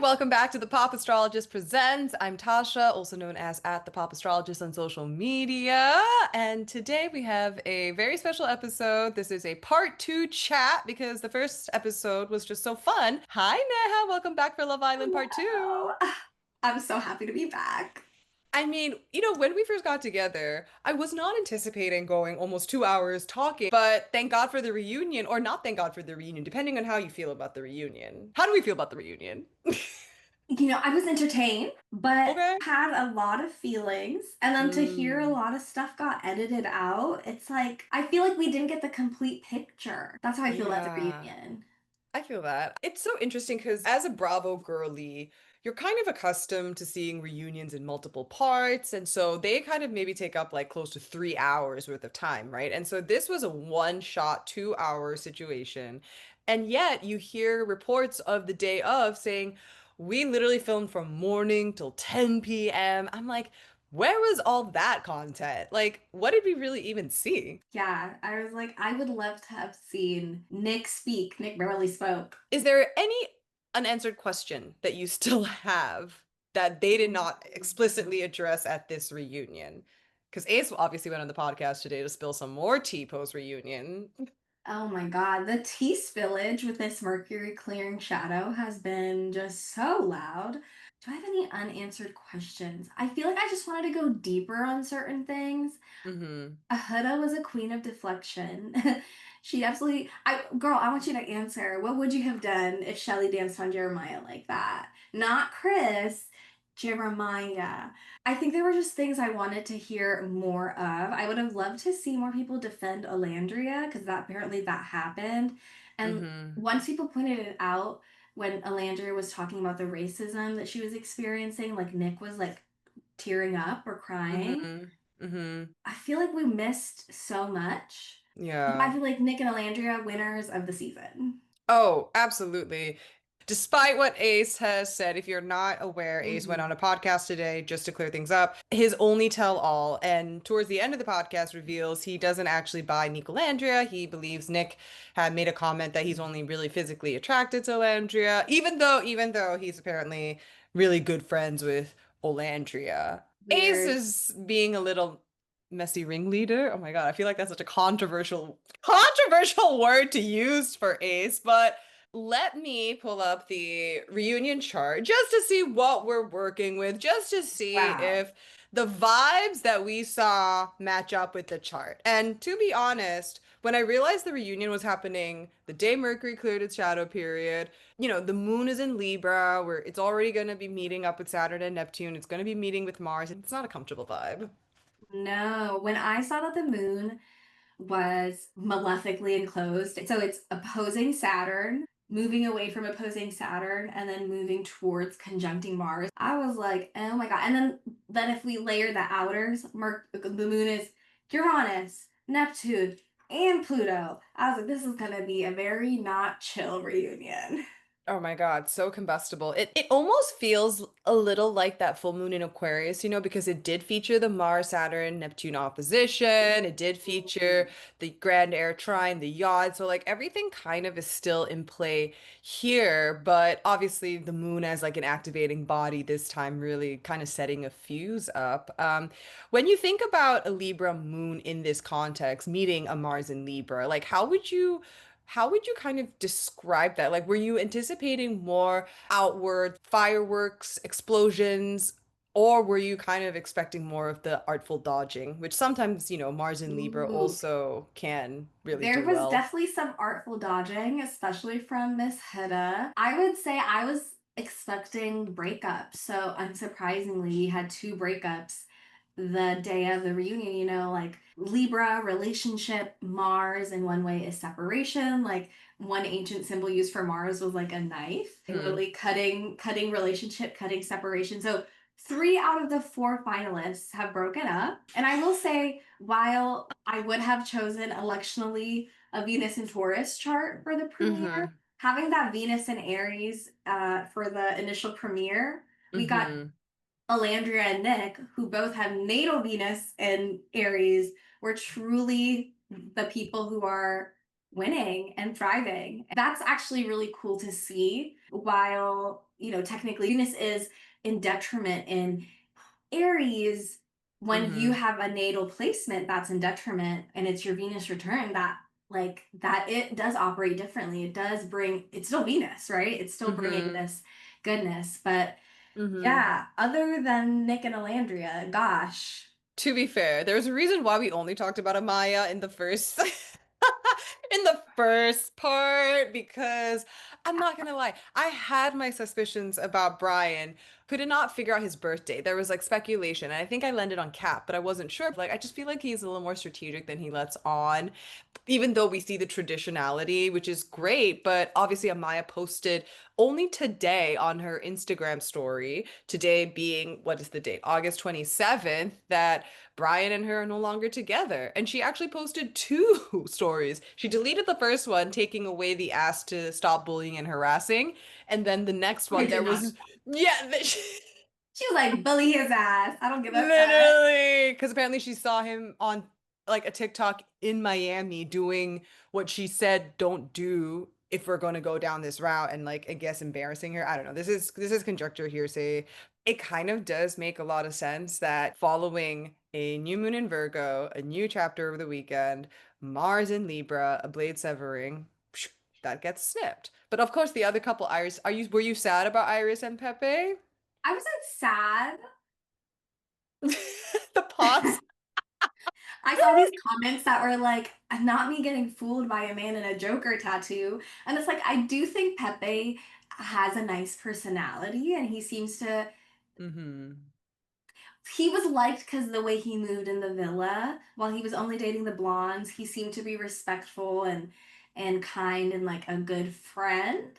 Welcome back to the Pop Astrologist Presents. I'm Tasha, also known as at the Pop Astrologist on social media. And today we have a very special episode. This is a part two chat because the first episode was just so fun. Hi, Neha. Welcome back for Love Island Part Two. Hello. I'm so happy to be back. When we first got together, I was not anticipating going almost 2 hours talking, but thank God for the reunion, or not thank God for the reunion, depending on how you feel about the reunion. How do we feel about the reunion? I was entertained, but Okay. had a lot of feelings. And then to hear a Mm. lot of stuff got edited out, it's like, I feel like we didn't get the complete picture. That's how I feel about the Yeah. reunion. I feel that. It's so interesting because as a Bravo girly, you're kind of accustomed to seeing reunions in multiple parts. And so they kind of maybe take up like close to 3 hours worth of time, right? And so this was a one-shot, 2 hour situation. And yet you hear reports of the day of saying, we literally filmed from morning till 10 p.m. I'm like, where was all that content? Like, what did we really even see? Yeah, I was like, I would love to have seen Nick speak. Nick barely spoke. Is there any unanswered question that you still have that they did not explicitly address at this reunion? Because Ace obviously went on the podcast today to spill some more tea post reunion. Oh my God, the tea spillage with this Mercury clearing shadow has been just so loud. Do I have any unanswered questions? I feel like I just wanted to go deeper on certain things. Hmm. Huda was a queen of deflection. She absolutely, I want you to answer. What would you have done if Chelley danced on Jeremiah like that? Not Chris, Jeremiah. I think there were just things I wanted to hear more of. I would have loved to see more people defend Olandria because that happened. And Hmm. once people pointed it out, when Olandria was talking about the racism that she was experiencing, like Nick was like tearing up or crying. Hmm. Hmm. I feel like we missed so much. I Yeah. feel like Nick and Alandria winners of the season. Oh, absolutely. Despite what Ace has said, if you're not aware, Ace went on Hmm. a podcast today just to clear things up. His only tell all, and towards the end of the podcast, reveals he doesn't actually buy Nick Landria. He believes Nick had made a comment that he's only really physically attracted to Landria, even though he's apparently really good friends with Olandria. Ace Weird. is being a little messy ringleader. Oh my God, I feel like that's such a controversial word to use for Ace, but let me pull up the reunion chart just to see what we're working with, just to see Wow. if the vibes that we saw match up with the chart. And to be honest, when I realized the reunion was happening the day Mercury cleared its shadow period, the moon is in Libra, where it's already going to be meeting up with Saturn and Neptune. It's going to be meeting with Mars. It's not a comfortable vibe. No, when I saw that the moon was malefically enclosed, so it's opposing Saturn, moving away from opposing Saturn, and then moving towards conjuncting Mars. I was like, oh my God. And then if we layer the outers, the moon is Uranus, Neptune, and Pluto. I was like, this is gonna be a very not chill reunion. Oh my God, so combustible. It almost feels a little like that full moon in Aquarius, because it did feature the Mars, Saturn, Neptune opposition. It did feature the Grand Air Trine, the yacht. So like everything kind of is still in play here, but obviously the moon as like an activating body this time really kind of setting a fuse up. When you think about a Libra moon in this context, meeting a Mars in Libra, like how would you kind of describe that? Like, were you anticipating more outward fireworks, explosions, or were you kind of expecting more of the artful dodging, which sometimes, Mars and Libra Ooh. also can really There do was well? definitely some artful dodging, especially from Miss Huda. I would say I was expecting breakups. So unsurprisingly, we had two breakups the day of the reunion, like Libra, relationship, Mars, in one way is separation. Like one ancient symbol used for Mars was like a knife, Hmm. literally cutting relationship, cutting separation. So three out of the four finalists have broken up. And I will say, while I would have chosen electionally a Venus and Taurus chart for the premiere, Hmm. having that Venus and Aries for the initial premiere, we got Hmm. Olandria and Nick, who both have natal Venus and Aries, were truly the people who are winning and thriving. That's actually really cool to see. While technically Venus is in detriment in Aries. When you Mm-hmm. have a natal placement that's in detriment and it's your Venus return, that it does operate differently. It does bring, it's still Venus, right? It's still bringing Mm-hmm. this goodness. But Mm-hmm. yeah, other than Nick and Olandria, gosh. To be fair, there's a reason why we only talked about Amaya in the first in the first part because I'm not gonna lie, I had my suspicions about Brian. Could not figure out his birthday. There was like speculation, and I think I landed on Cap, but I wasn't sure. Like, I just feel like he's a little more strategic than he lets on, even though we see the traditionality, which is great. But obviously, Amaya posted only today on her Instagram story, today being what is the date? August 27th, that Brian and her are no longer together. And she actually posted two stories. She deleted the first one, taking away the ask to stop bullying and harassing. And then the next I one, did there not. was, yeah, She was like, bully his ass. I don't give a fuck. literally, because apparently she saw him on like a TikTok in Miami doing what she said don't do if we're going to go down this route, and like I guess embarrassing her. I don't know. This is conjecture hearsay. It kind of does make a lot of sense that following a new moon in Virgo, a new chapter over the weekend, Mars in Libra, a blade severing, that gets snipped. But of course, the other couple, Iris, were you sad about Iris and Pepe? I was like sad. The pause. I saw these comments that were like, not me getting fooled by a man in a Joker tattoo. And it's like, I do think Pepe has a nice personality and he seems to, Mm-hmm. he was liked because the way he moved in the villa while he was only dating the blondes, he seemed to be respectful and kind and like a good friend.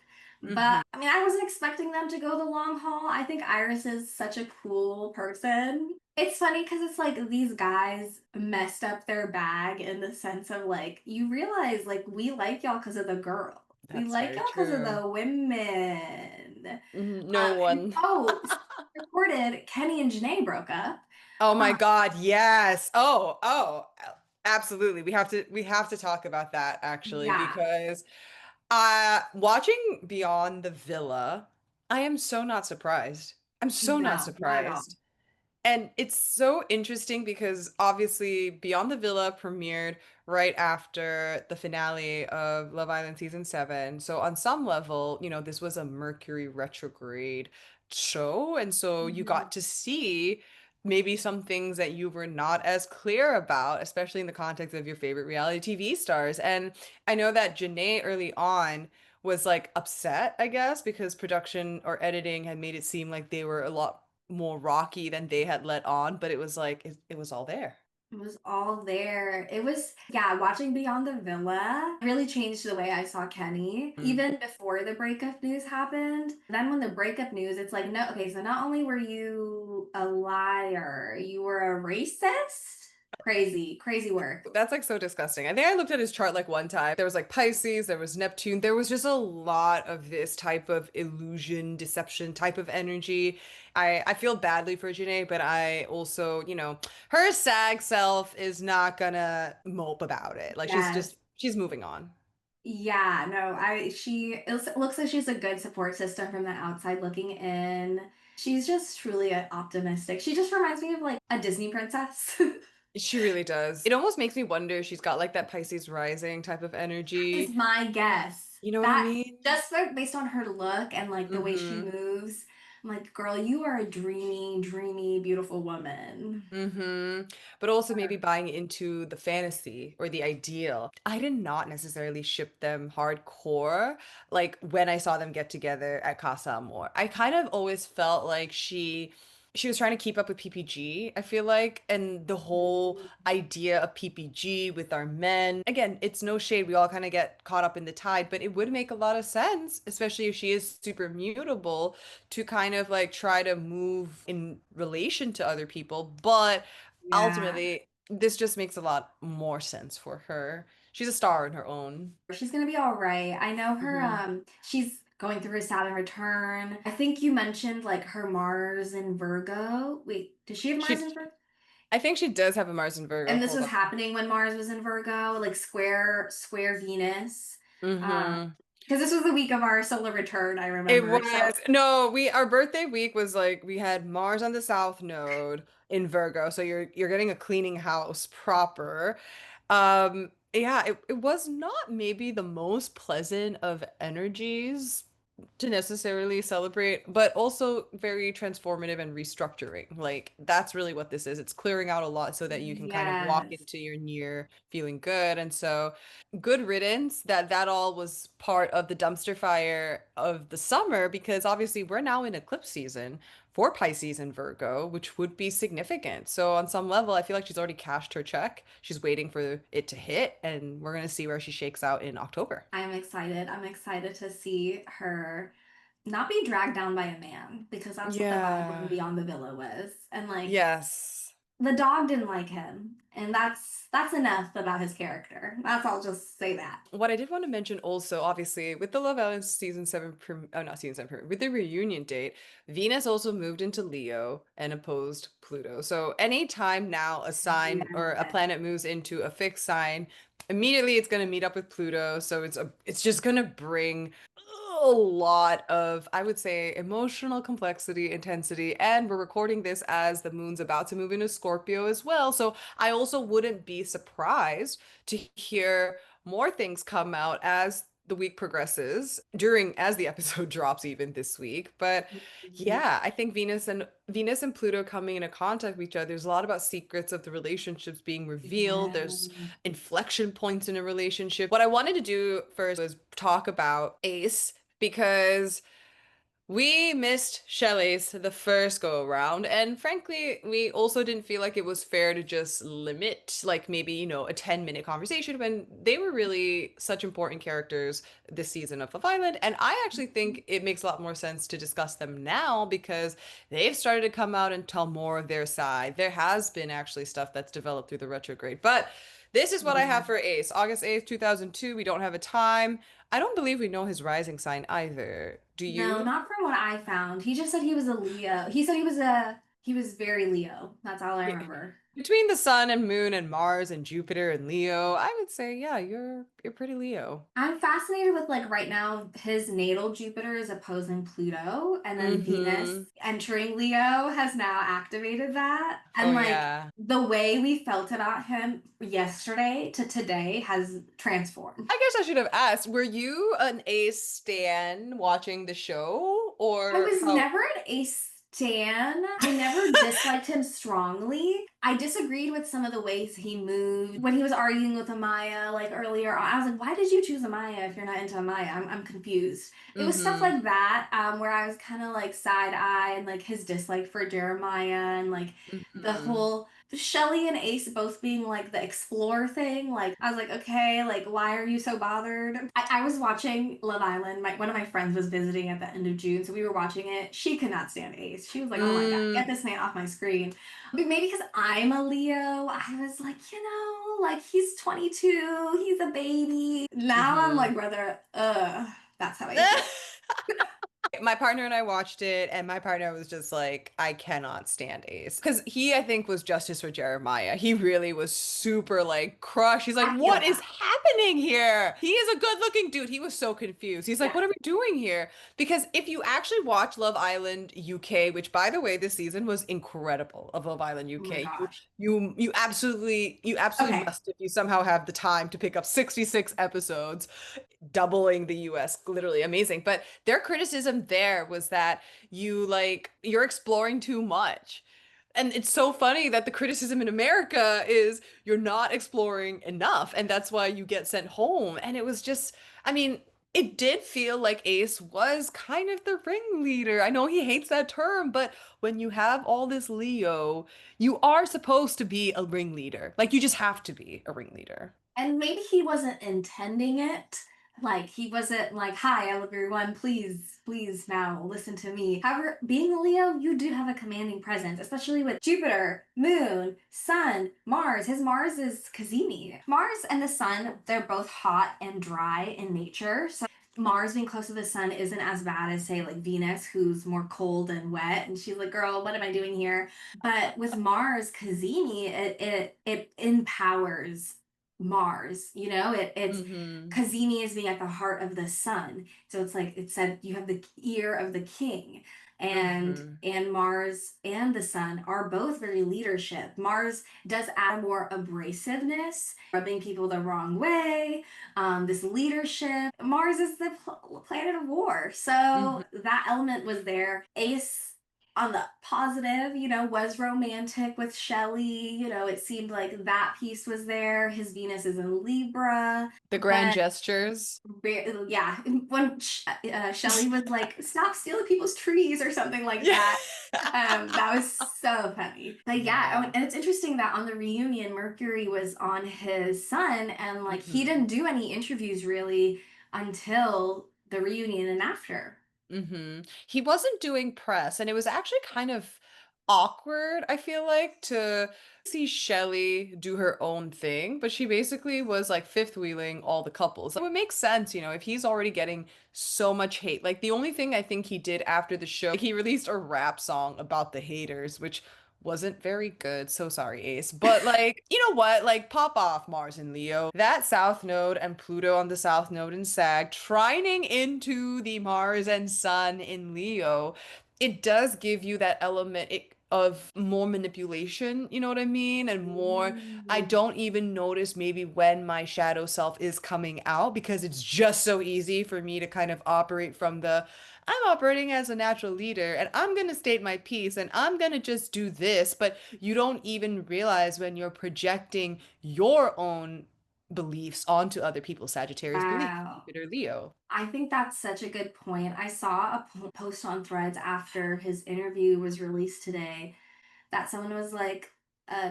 Mm-hmm. But I mean, I wasn't expecting them to go the long haul. I think Iris is such a cool person. It's funny because it's like these guys messed up their bag in the sense of like, you realize like we like y'all because of the girl. We That's like very y'all because of true. the women. No And one. oh, reported Kenny and Janae broke up. Oh my Um, God, yes. Oh, absolutely. We have to talk about that actually yeah, because watching Beyond the Villa, I am so not surprised. I'm so not no, not at all. surprised. And it's so interesting because obviously Beyond the Villa premiered right after the finale of Love Island season 7. So on some level, this was a Mercury retrograde show. And so you Mhm. got to see maybe some things that you were not as clear about, especially in the context of your favorite reality TV stars. And I know that Janae early on was like upset, I guess, because production or editing had made it seem like they were a lot more rocky than they had let on, but it was like it was all there. It was all there. It was, yeah, watching Beyond the Villa really changed the way I saw Kenny, Mm. even before the breakup news happened. Then when the breakup news, it's like, no, okay, so not only were you a liar, you were a racist? Crazy, crazy work. That's like so disgusting. I think I looked at his chart like one time. There was like Pisces, there was Neptune, there was just a lot of this type of illusion, deception type of energy. I feel badly for Janae, but I also, her sag self is not gonna mope about it. Like Yes. she's moving on. Yeah, no, it looks like she's a good support system from the outside looking in. She's just truly optimistic. She just reminds me of like a Disney princess. She really does. It almost makes me wonder if she's got like that Pisces rising type of Is energy. my guess. You know what I That mean? just based on her look and like the way she Mm-hmm. moves, I'm like, girl, you are a dreamy, dreamy, beautiful woman. Mm-hmm. But also maybe buying into the fantasy or the ideal. I did not necessarily ship them hardcore, like when I saw them get together at Casa Amor. I kind of always felt like she was trying to keep up with PPG, I feel like, and the whole idea of PPG with our men. Again, it's no shade. We all kind of get caught up in the tide, but it would make a lot of sense, especially if she is super mutable, to kind of like try to move in relation to other people. But Yeah. ultimately, this just makes a lot more sense for her. She's a star in her own. She's gonna be all right. I know her, Hmm. she's going through a Saturn return. I think you mentioned like her Mars in Virgo. Wait, does she have Mars She, in Virgo? I think she does have a Mars and Virgo. And this Hold was on. happening when Mars was in Virgo, like square Venus. Um, Mm-hmm. Because this was the week of our solar return, I It remember. was So no, we our birthday week was like we had Mars on the South Node in Virgo, so you're getting a cleaning house proper. Yeah, it was not maybe the most pleasant of energies to necessarily celebrate, but also very transformative and restructuring. Like that's really what this is. It's clearing out a lot so that you can kind of walk yes, into your year feeling good. And so good riddance that that all was part of the dumpster fire of the summer because obviously we're now in eclipse season for Pisces and Virgo, which would be significant. So on some level, I feel like she's already cashed her check. She's waiting for it to hit, and we're gonna see where she shakes out in October. I'm excited. I'm excited to see her not be dragged down by a man because that's what the vibe from Yeah. Beyond the Villa was. And like Yes. the dog didn't like him, and that's enough about his character. That's I'll just say that. What I did want to mention also, obviously, with the Love Island season seven, oh, not season seven, with the reunion date, Venus also moved into Leo and opposed Pluto. So anytime now a sign or a Yes. planet moves into a fixed sign, immediately it's going to meet up with Pluto. So it's just going to bring a lot of, I would say, emotional complexity, intensity, and we're recording this as the moon's about to move into Scorpio as well. So I also wouldn't be surprised to hear more things come out as the week progresses during as the episode drops even this week. But yeah, I think Venus and Pluto coming into contact with each other, there's a lot about secrets of the relationships being revealed. Yeah. There's inflection points in a relationship. What I wanted to do first was talk about Ace because we missed Chellace the first go around, and frankly, we also didn't feel like it was fair to just limit, like maybe, a 10-minute conversation when they were really such important characters this season of Love Island. And I actually think it makes a lot more sense to discuss them now because they've started to come out and tell more of their side. There has been actually stuff that's developed through the retrograde. But this is what I Yeah. have for Ace. August 8th, 2002. We don't have a time. I don't believe we know his rising sign either. Do No, you? not from what I found. He just said he was a Leo. He said he was very Leo. That's all I Yeah. remember. Between the sun and moon and Mars and Jupiter and Leo, I would say, yeah, you're pretty Leo. I'm fascinated with like right now his natal Jupiter is opposing Pluto and then Venus Mm-hmm. entering Leo has now activated that. Oh And like yeah. the way we felt about him yesterday to today has transformed. I guess I should have asked, were you an Ace stan watching the show I or was how? never an Ace stan. I never disliked him strongly. I disagreed with some of the ways he moved when he was arguing with Amaya like earlier on. I was like, why did you choose Amaya if you're not into Amaya? I'm confused. It was stuff Mm-hmm. like that where I was kind of like side eye and like his dislike for Jeremiah and like the Mm-hmm. whole Chelley and Ace both being like the explore thing. Like I was like, okay, like why are you so bothered? I was watching Love Island. One of my friends was visiting at the end of June, so we were watching it. She could not stand Ace. She was like, oh my god, get Mm. this man off my screen. But maybe because I'm a Leo, I was like, like he's 22, he's a baby. Now I'm Mm-hmm. like, brother, that's how I feel. My partner and I watched it, and my partner was just like, I cannot stand Ace. Because he, I think, was justice for Jeremiah. He really was super like crushed. He's like, I feel what is that. happening here? He is a good-looking dude. He was so confused. He's like, Yeah. what are we doing here? Because if you actually watch Love Island UK, which by the way, this season was incredible of Love Island Oh my UK, gosh. you absolutely Okay. must if you somehow have the time to pick up 66 episodes doubling the US, literally amazing. But their criticism there was that you're exploring too much. And it's so funny that the criticism in America is you're not exploring enough, and that's why you get sent home. And it was just, I mean, it did feel like Ace was kind of the ringleader. I know he hates that term, but when you have all this Leo, you are supposed to be a ringleader. Like you just have to be a ringleader. And maybe he wasn't intending it. Like he wasn't like, "Hi, everyone, please now listen to me." However, being a Leo, you do have a commanding presence, especially with Jupiter, Moon, Sun, Mars. His Mars is Kazemi. Mars and the Sun, they're both hot and dry in nature. So Mars being close to the Sun isn't as bad as say like Venus, who's more cold and wet. And she's like, "Girl, what am I doing here?" But with Mars, Kazemi, it empowers Mars, it's Mm-hmm. Kazemi is being at the heart of the sun. So it's like it said you have the ear of the king. Mm-hmm. And Mars and the sun are both very leadership. Mars does add more abrasiveness, rubbing people the wrong way, this leadership. Mars is the planet of war. Mm-hmm. So that element was there. Ace on the positive, was romantic with Chelley. It seemed like that piece was there. His Venus is in Libra. The grand gestures. Yeah, when Chelley was like, "Stop stealing people's trees" or something like Yeah. that. That was so funny. But yeah, Yeah. and it's interesting that on the reunion, Mercury was on his sun, and like he Mm-hmm. didn't do any interviews really until the reunion and after. He wasn't doing press, and it was actually kind of awkward, I feel like, to see Shelley do her own thing, but she basically was like fifth wheeling all the couples. It would make sense, if he's already getting so much hate. Like the only thing I think he did after the show, like, he released a rap song about the haters, which wasn't very good. So sorry, Ace. But like, you know what? Like, pop off, Mars and Leo. That South Node and Pluto on the South Node in Sag, trining into the Mars and Sun in Leo, it does give you that element of more manipulation, you know what I mean? And more, I Ooh. don't even notice maybe when my shadow self is coming out because it's just so easy for me to kind of operate from I'm operating as a natural leader and I'm going to state my piece and I'm going to just do this. But you don't even realize when you're projecting your own beliefs onto other people's Sagittarius beliefs, Wow. Jupiter, Leo. I think that's such a good point. I saw a post on Threads after his interview was released today that someone was like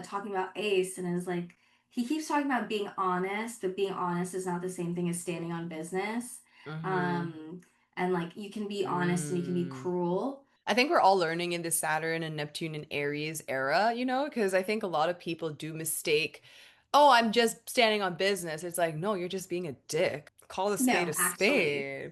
talking about Ace, and it was like he keeps talking about being honest, but being honest is not the same thing as standing on business. Mm-hmm. Um, and like you can be honest and you can be Mm. cruel. I think we're all learning in the Saturn and Neptune and Aries era, because I think a lot of people do mistake, oh, I'm just standing on business. It's like, no, you're just being a dick. Call a No, actually. spade.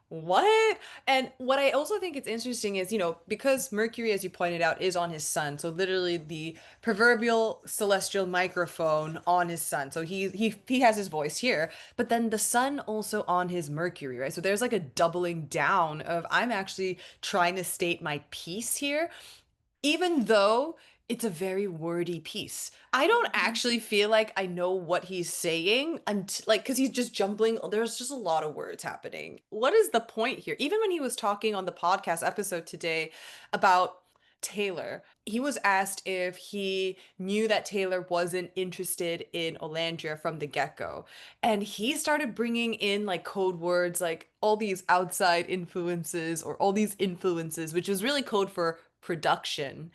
What? And what I also think it's interesting is, because Mercury, as you pointed out, is on his sun. So literally the proverbial celestial microphone on his sun. So he has his voice here, but then the sun also on his Mercury, right? So there's like a doubling down of I'm actually trying to state my piece here, even though it's a very wordy piece. I don't Mhm. actually feel like I know what he's saying until like because he's just jumbling. There's just a lot of words happening. What is the point here? Even when he was talking on the podcast episode today about Taylor, he was asked if he knew that Taylor wasn't interested in Olandria from the get-go. And he started bringing in like code words, like all these outside influences or all these influences, which was really code for production.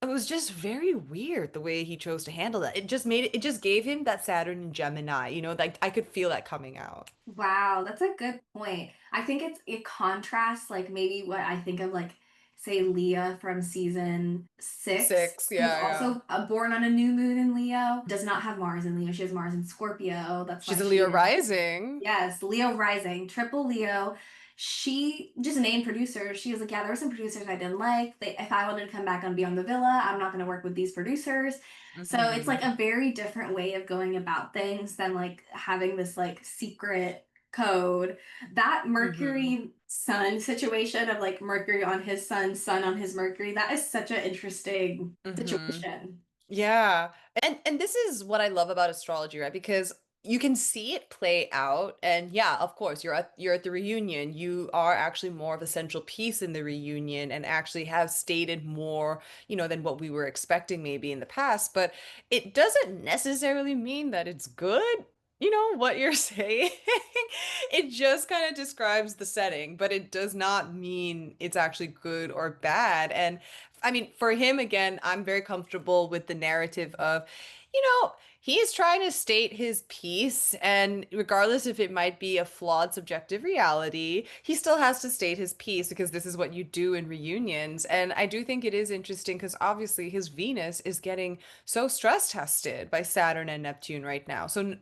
It was just very weird the way he chose to handle that. It just gave him that Saturn and Gemini, like I could feel that coming out. Wow, that's a good point. I think it contrasts like maybe what I think of like say Leah from season 6, Six, who's yeah, yeah. also born on a new moon in Leo, does not have Mars in Leo. She has Mars in Scorpio. That's She's why a she Leo is. rising. Yes, Leo rising, triple Leo. She just named producers. She was like, yeah, there were some producers I didn't like. If I wanted to come back and be on the villa, I'm not going to work with these producers. So it's like Hmm. a very different way of going about things than like having this like secret code. That Hmm. Mercury Sun situation of like Mercury on his sun, sun on his Mercury, that is such an interesting Hmm. situation. Yeah. And this is what I love about astrology, right? Because you can see it play out. And yeah, of course, you're at the reunion. You are actually more of a central piece in the reunion and actually have stated more, than what we were expecting maybe in the past. But it doesn't necessarily mean that it's good. What you're saying. It just kind of describes the setting, but it does not mean it's actually good or bad. And I mean, for him, again, I'm very comfortable with the narrative of, he's trying to state his piece, and regardless if it might be a flawed subjective reality, he still has to state his piece because this is what you do in reunions. And I do think it is interesting because obviously his Venus is getting so stress tested by Saturn and Neptune right now. So,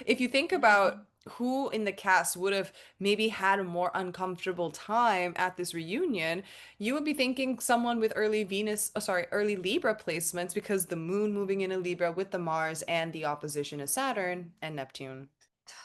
if you think about who in the cast would have maybe had a more uncomfortable time at this reunion, you would be thinking someone with early Venus, oh, sorry, early Libra placements because the moon moving in a Libra with the Mars and the opposition of Saturn and Neptune.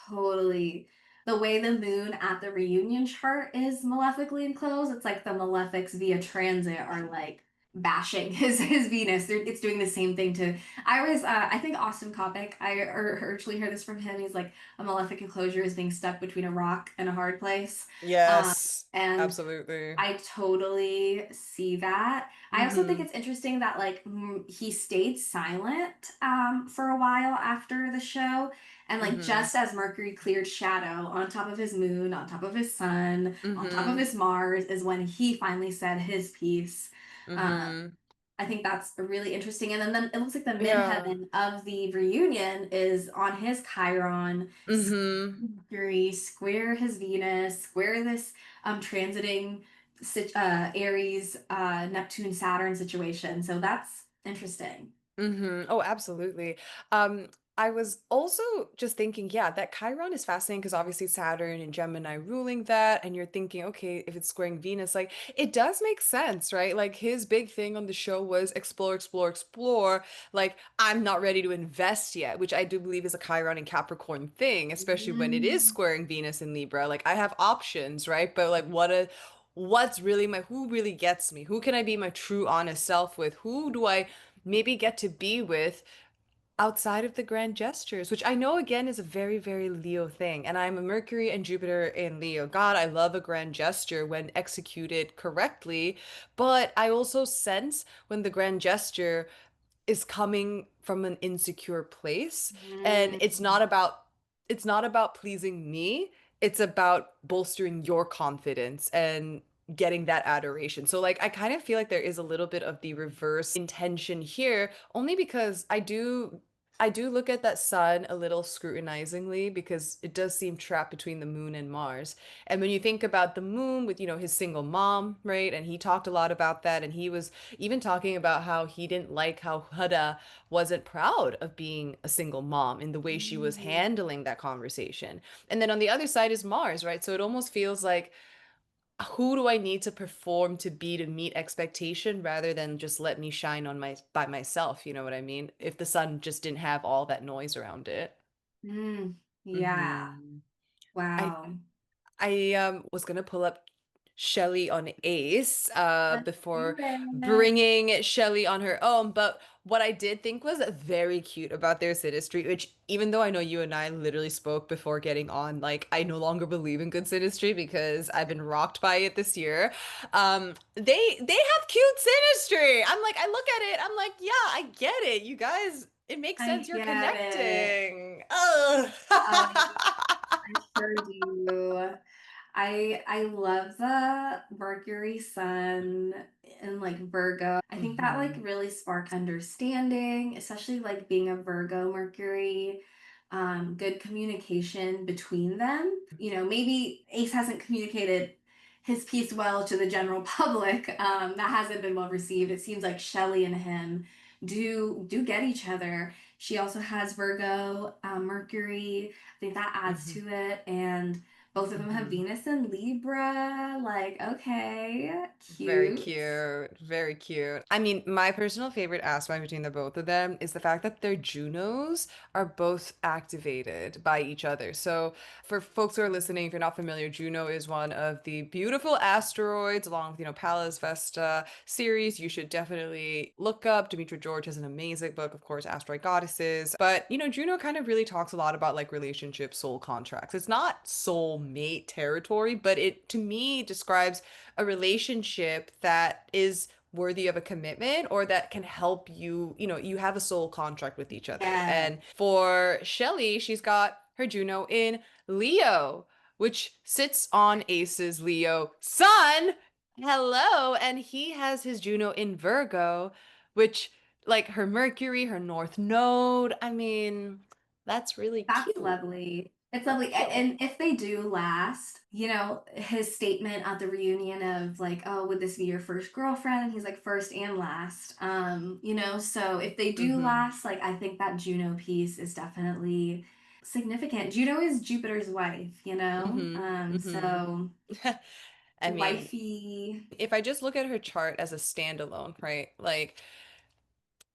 Totally. The way the moon at the reunion chart is malefically enclosed, it's like the malefics via transit are like bashing his Venus. It's doing the same thing to. I think Austin Coppock. Originally heard this from him. He's like a malefic enclosure is being stuck between a rock and a hard place, Yes, and absolutely. I totally see that. I also think Mm-hmm. it's interesting that like he stayed silent for a while after the show, and like Mm-hmm. just as Mercury cleared shadow on top of his moon, on top of his sun, on top of Mm-hmm. his Mars, is when he finally said his piece. Um, Mm-hmm. I think that's really interesting. And then it looks like the Yeah. midheaven of the reunion is on his Chiron, Mm-hmm. Mercury, square his Venus, square this transiting Aries, Neptune, Saturn situation. So that's interesting. Oh, absolutely. Um, I was also just thinking, yeah, that Chiron is fascinating because obviously Saturn and Gemini ruling that, and you're thinking, okay, if it's squaring Venus, like it does make sense, right? Like his big thing on the show was explore, explore, explore. Like I'm not ready to invest yet, which I do believe is a Chiron and Capricorn thing, especially when it is Mm. squaring Venus in Libra. Like I have options, right? But like what's really my who really gets me? Who can I be my true honest self with? Who do I maybe get to be with outside of the grand gestures, which I know again is a very, very Leo thing. And I'm a Mercury and Jupiter in Leo. God, I love a grand gesture when executed correctly. But I also sense when the grand gesture is coming from an insecure place, and Mm. it's not about pleasing me, it's about bolstering your confidence and getting that adoration. So like I kind of feel like there is a little bit of the reverse intention here, only because I do look at that sun a little scrutinizingly because it does seem trapped between the moon and Mars. And when you think about the moon with, his single mom, right? And he talked a lot about that. And he was even talking about how he didn't like how Huda wasn't proud of being a single mom in the way she was Mm. handling that conversation. And then on the other side is Mars, right? So it almost feels like who do I need to perform to be to meet expectation rather than just let me shine on my by myself, you know what I mean? If the sun just didn't have all that noise around it. Mm. Yeah. hmm I Wow. I was gonna pull up Chelley on Ace Let's do before it. bringing Chelley on her own, but what I did think was very cute about their synastry, which even though I know you and I literally spoke before getting on, like I no longer believe in good synastry because I've been rocked by it this year. They have cute synastry. I'm like, I look at it, I'm like, yeah, I get it. You guys, it makes sense. I You're get it. connecting. Ugh. I sure do. I love the Mercury Sun and like Virgo. I think that like hmm really sparks understanding, especially like being a Virgo Mercury. Good communication between them. Maybe Ace hasn't communicated his piece well to the general public. That hasn't been well received. It seems like Shelley and him do get each other. She also has Virgo, Mercury. I think that adds hmm to it, and both of them have hmm Venus and Libra. Like, okay, Very cute. cute. Very cute. I mean, my personal favorite aspect between the both of them is the fact that their Junos are both activated by each other. So, for folks who are listening, if you're not familiar, Juno is one of the beautiful asteroids along with, Pallas Vesta series. You should definitely look up. Demetra George has an amazing book, of course, Asteroid Goddesses. But, Juno kind of really talks a lot about like relationship soul contracts. It's not soul mate territory, but it to me describes a relationship that is worthy of a commitment or that can help you, you have a soul contract with each other. Yeah, And for Chelley, she's got her Juno in Leo, which sits on Ace's Leo sun. Hello. And he has his Juno in Virgo, which, like her Mercury, her North Node. I mean, that's really that's cute. lovely. It's That's lovely. cute. And if they do last, his statement at the reunion of like, oh, would this be your first girlfriend? And he's like, first and last. So if they do hmm last, like I think that Juno piece is definitely significant. Juno is Jupiter's wife, you know? Mm-hmm. Mm-hmm. So I mean, wifey. if I just look at her chart as a standalone, right? Like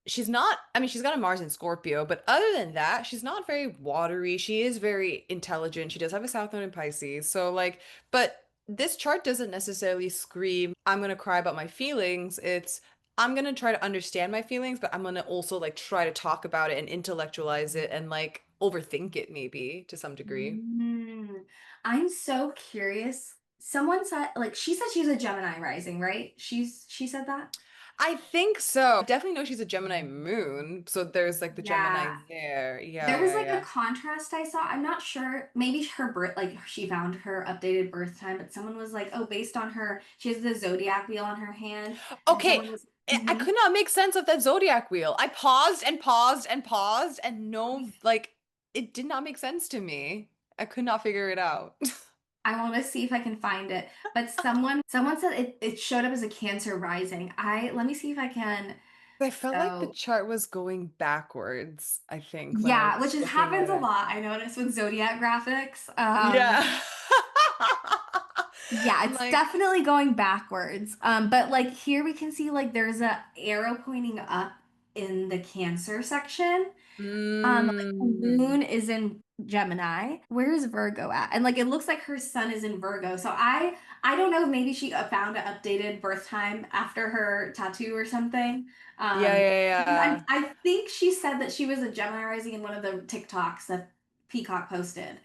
she's not, I mean, she's got a Mars in Scorpio, but other than that, she's not very watery. She is very intelligent. She does have a South Node in Pisces. So, like, but this chart doesn't necessarily scream, I'm gonna cry about my feelings. It's, I'm gonna try to understand my feelings, but I'm gonna also like try to talk about it and intellectualize it and like overthink it maybe to some degree. Mm. I'm so curious. Someone said, like, she said she's a Gemini rising, right? She said that? I think so. Definitely know she's a Gemini moon, so there's like the Gemini Yeah. there. There Yeah, was yeah, like a yeah. contrast I saw. I'm not sure. Maybe her birth, like she found her updated birth time, but someone was like, "Oh, based on her, she has the zodiac wheel on her hand," and Okay, someone was, I mhm. could not make sense of that zodiac wheel. I paused and paused and paused, and no, like, it did not make sense to me. I could not figure it out. I want to see if I can find it. But someone said it showed up as a Cancer rising. I let me see if I can. I felt like the So chart was going backwards, I think, when I yeah, which was is looking happens at a it. lot. I noticed with zodiac graphics. Yeah. Yeah, I'm it's like, definitely going backwards. But like here we can see like there's a arrow pointing up in the Cancer section. Like the mm, moon is in Gemini. Where's Virgo at? And like it looks like her sun is in Virgo. So I don't know if maybe she found an updated birth time after her tattoo or something. yeah, Um, yeah, because yeah. I think she said that she was a Gemini rising in one of the TikToks that Peacock posted.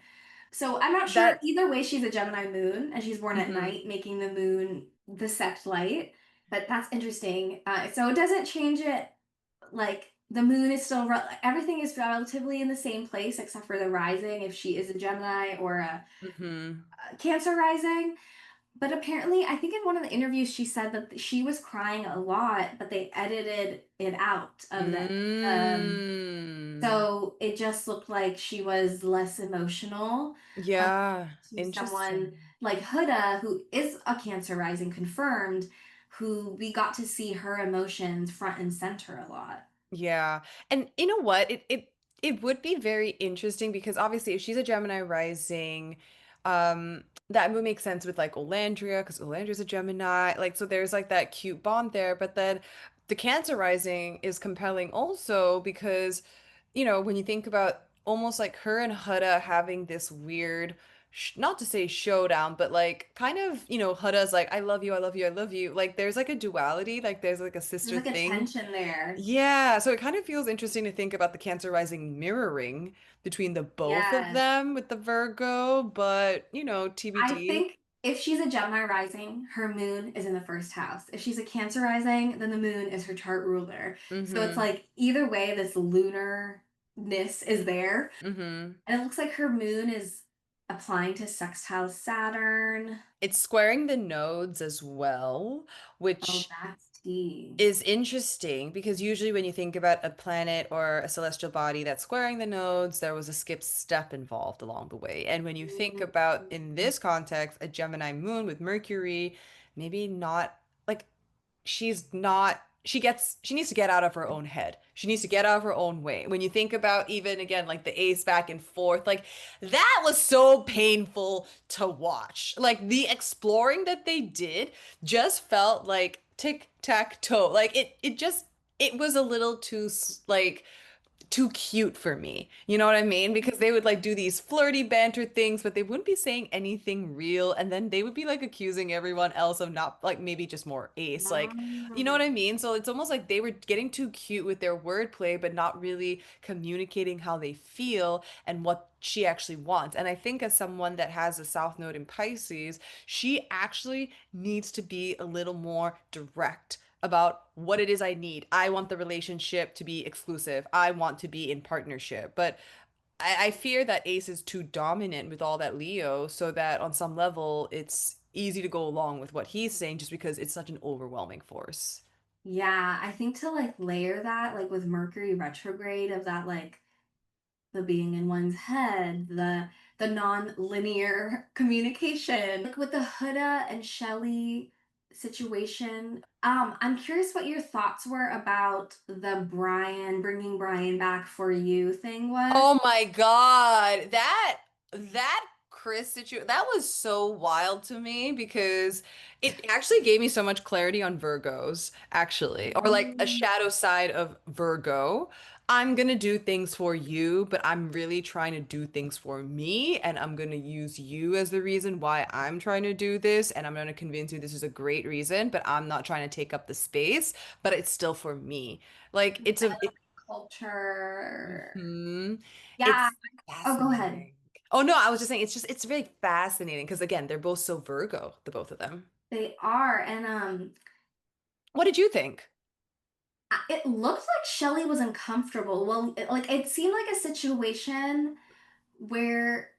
So I'm not sure. That, Either way, she's a Gemini moon and she's born at mhm, night, making the moon the sect light. But that's interesting. So it doesn't change it. Like the moon is still, everything is relatively in the same place except for the rising, if she is a Gemini or mhm, a Cancer rising. But apparently, I think in one of the interviews, she said that she was crying a lot, but they edited it out of the. Um, mm. so it just looked like she was less emotional Yeah, to someone interesting. like Huda, who is a Cancer rising confirmed, who we got to see her emotions front and center a lot. Yeah. And you know what? It would be very interesting because obviously if she's a Gemini rising, that would make sense with like Olandria because Olandria's a Gemini. Like so there's like that cute bond there, but then the Cancer rising is compelling also because when you think about almost like her and Huda having this weird not to say showdown, but like kind of, Huda's like, I love you, I love you, I love you. Like there's like a duality, like there's like a There's sister like a thing. tension there. Yeah, so it kind of feels interesting to think about the Cancer rising mirroring between the both of Yes. them with the Virgo, but I TBD. think if she's a Gemini rising, her moon is in the first house. If she's a Cancer rising, then the moon is her chart ruler. So it's Mm-hmm. like either way, this lunarness is there. Mm-hmm. And it looks like her moon is applying to sextile Saturn. It's squaring the nodes as well, Oh, which that's tea. is interesting because usually when you think about a planet or a celestial body that's squaring the nodes, there was a skip step involved along the way. And when you think about in this context, a Gemini moon with Mercury, maybe not like she needs to get out of her own head. She needs to get out of her own way. When you think about even again like the ace back and forth, like that was so painful to watch. Like the exploring that they did just felt like tic tac toe. Like it was a little too like too cute for me. You know what I mean? Because they would like do these flirty banter things, but they wouldn't be saying anything real. And then they would be like accusing everyone else of not like maybe just more ace. Like, you know what I mean? So it's almost like they were getting too cute with their wordplay, but not really communicating how they feel and what she actually wants. And I think as someone that has a South Node in Pisces, she actually needs to be a little more direct about what it is I need. I want the relationship to be exclusive. I want to be in partnership. But I fear that Ace is too dominant with all that Leo, so that on some level it's easy to go along with what he's saying just because it's such an overwhelming force. Yeah, I think to like layer that, like with Mercury retrograde, of that like the being in one's head, the non-linear communication. Like with the Huda and Chelley situation. I'm curious what your thoughts were about the Brian bringing Brian back for you thing was. Oh my God. That Chris situation that was so wild to me because it actually gave me so much clarity on Virgos, actually, or like a Mm. shadow side of Virgo. I'm gonna do things for you, but I'm really trying to do things for me, and I'm gonna use you as the reason why I'm trying to do this, and I'm gonna convince you this is a great reason, but I'm not trying to take up the space, but it's still for me. Like it's a Culture. Mhm. Yeah. It's Oh, go ahead. fascinating. Oh no, I was just saying it's really fascinating because again, they're both so Virgo, the both of them. They are. And What did you think? it looked like Shelley was uncomfortable. Well, like it seemed like a situation where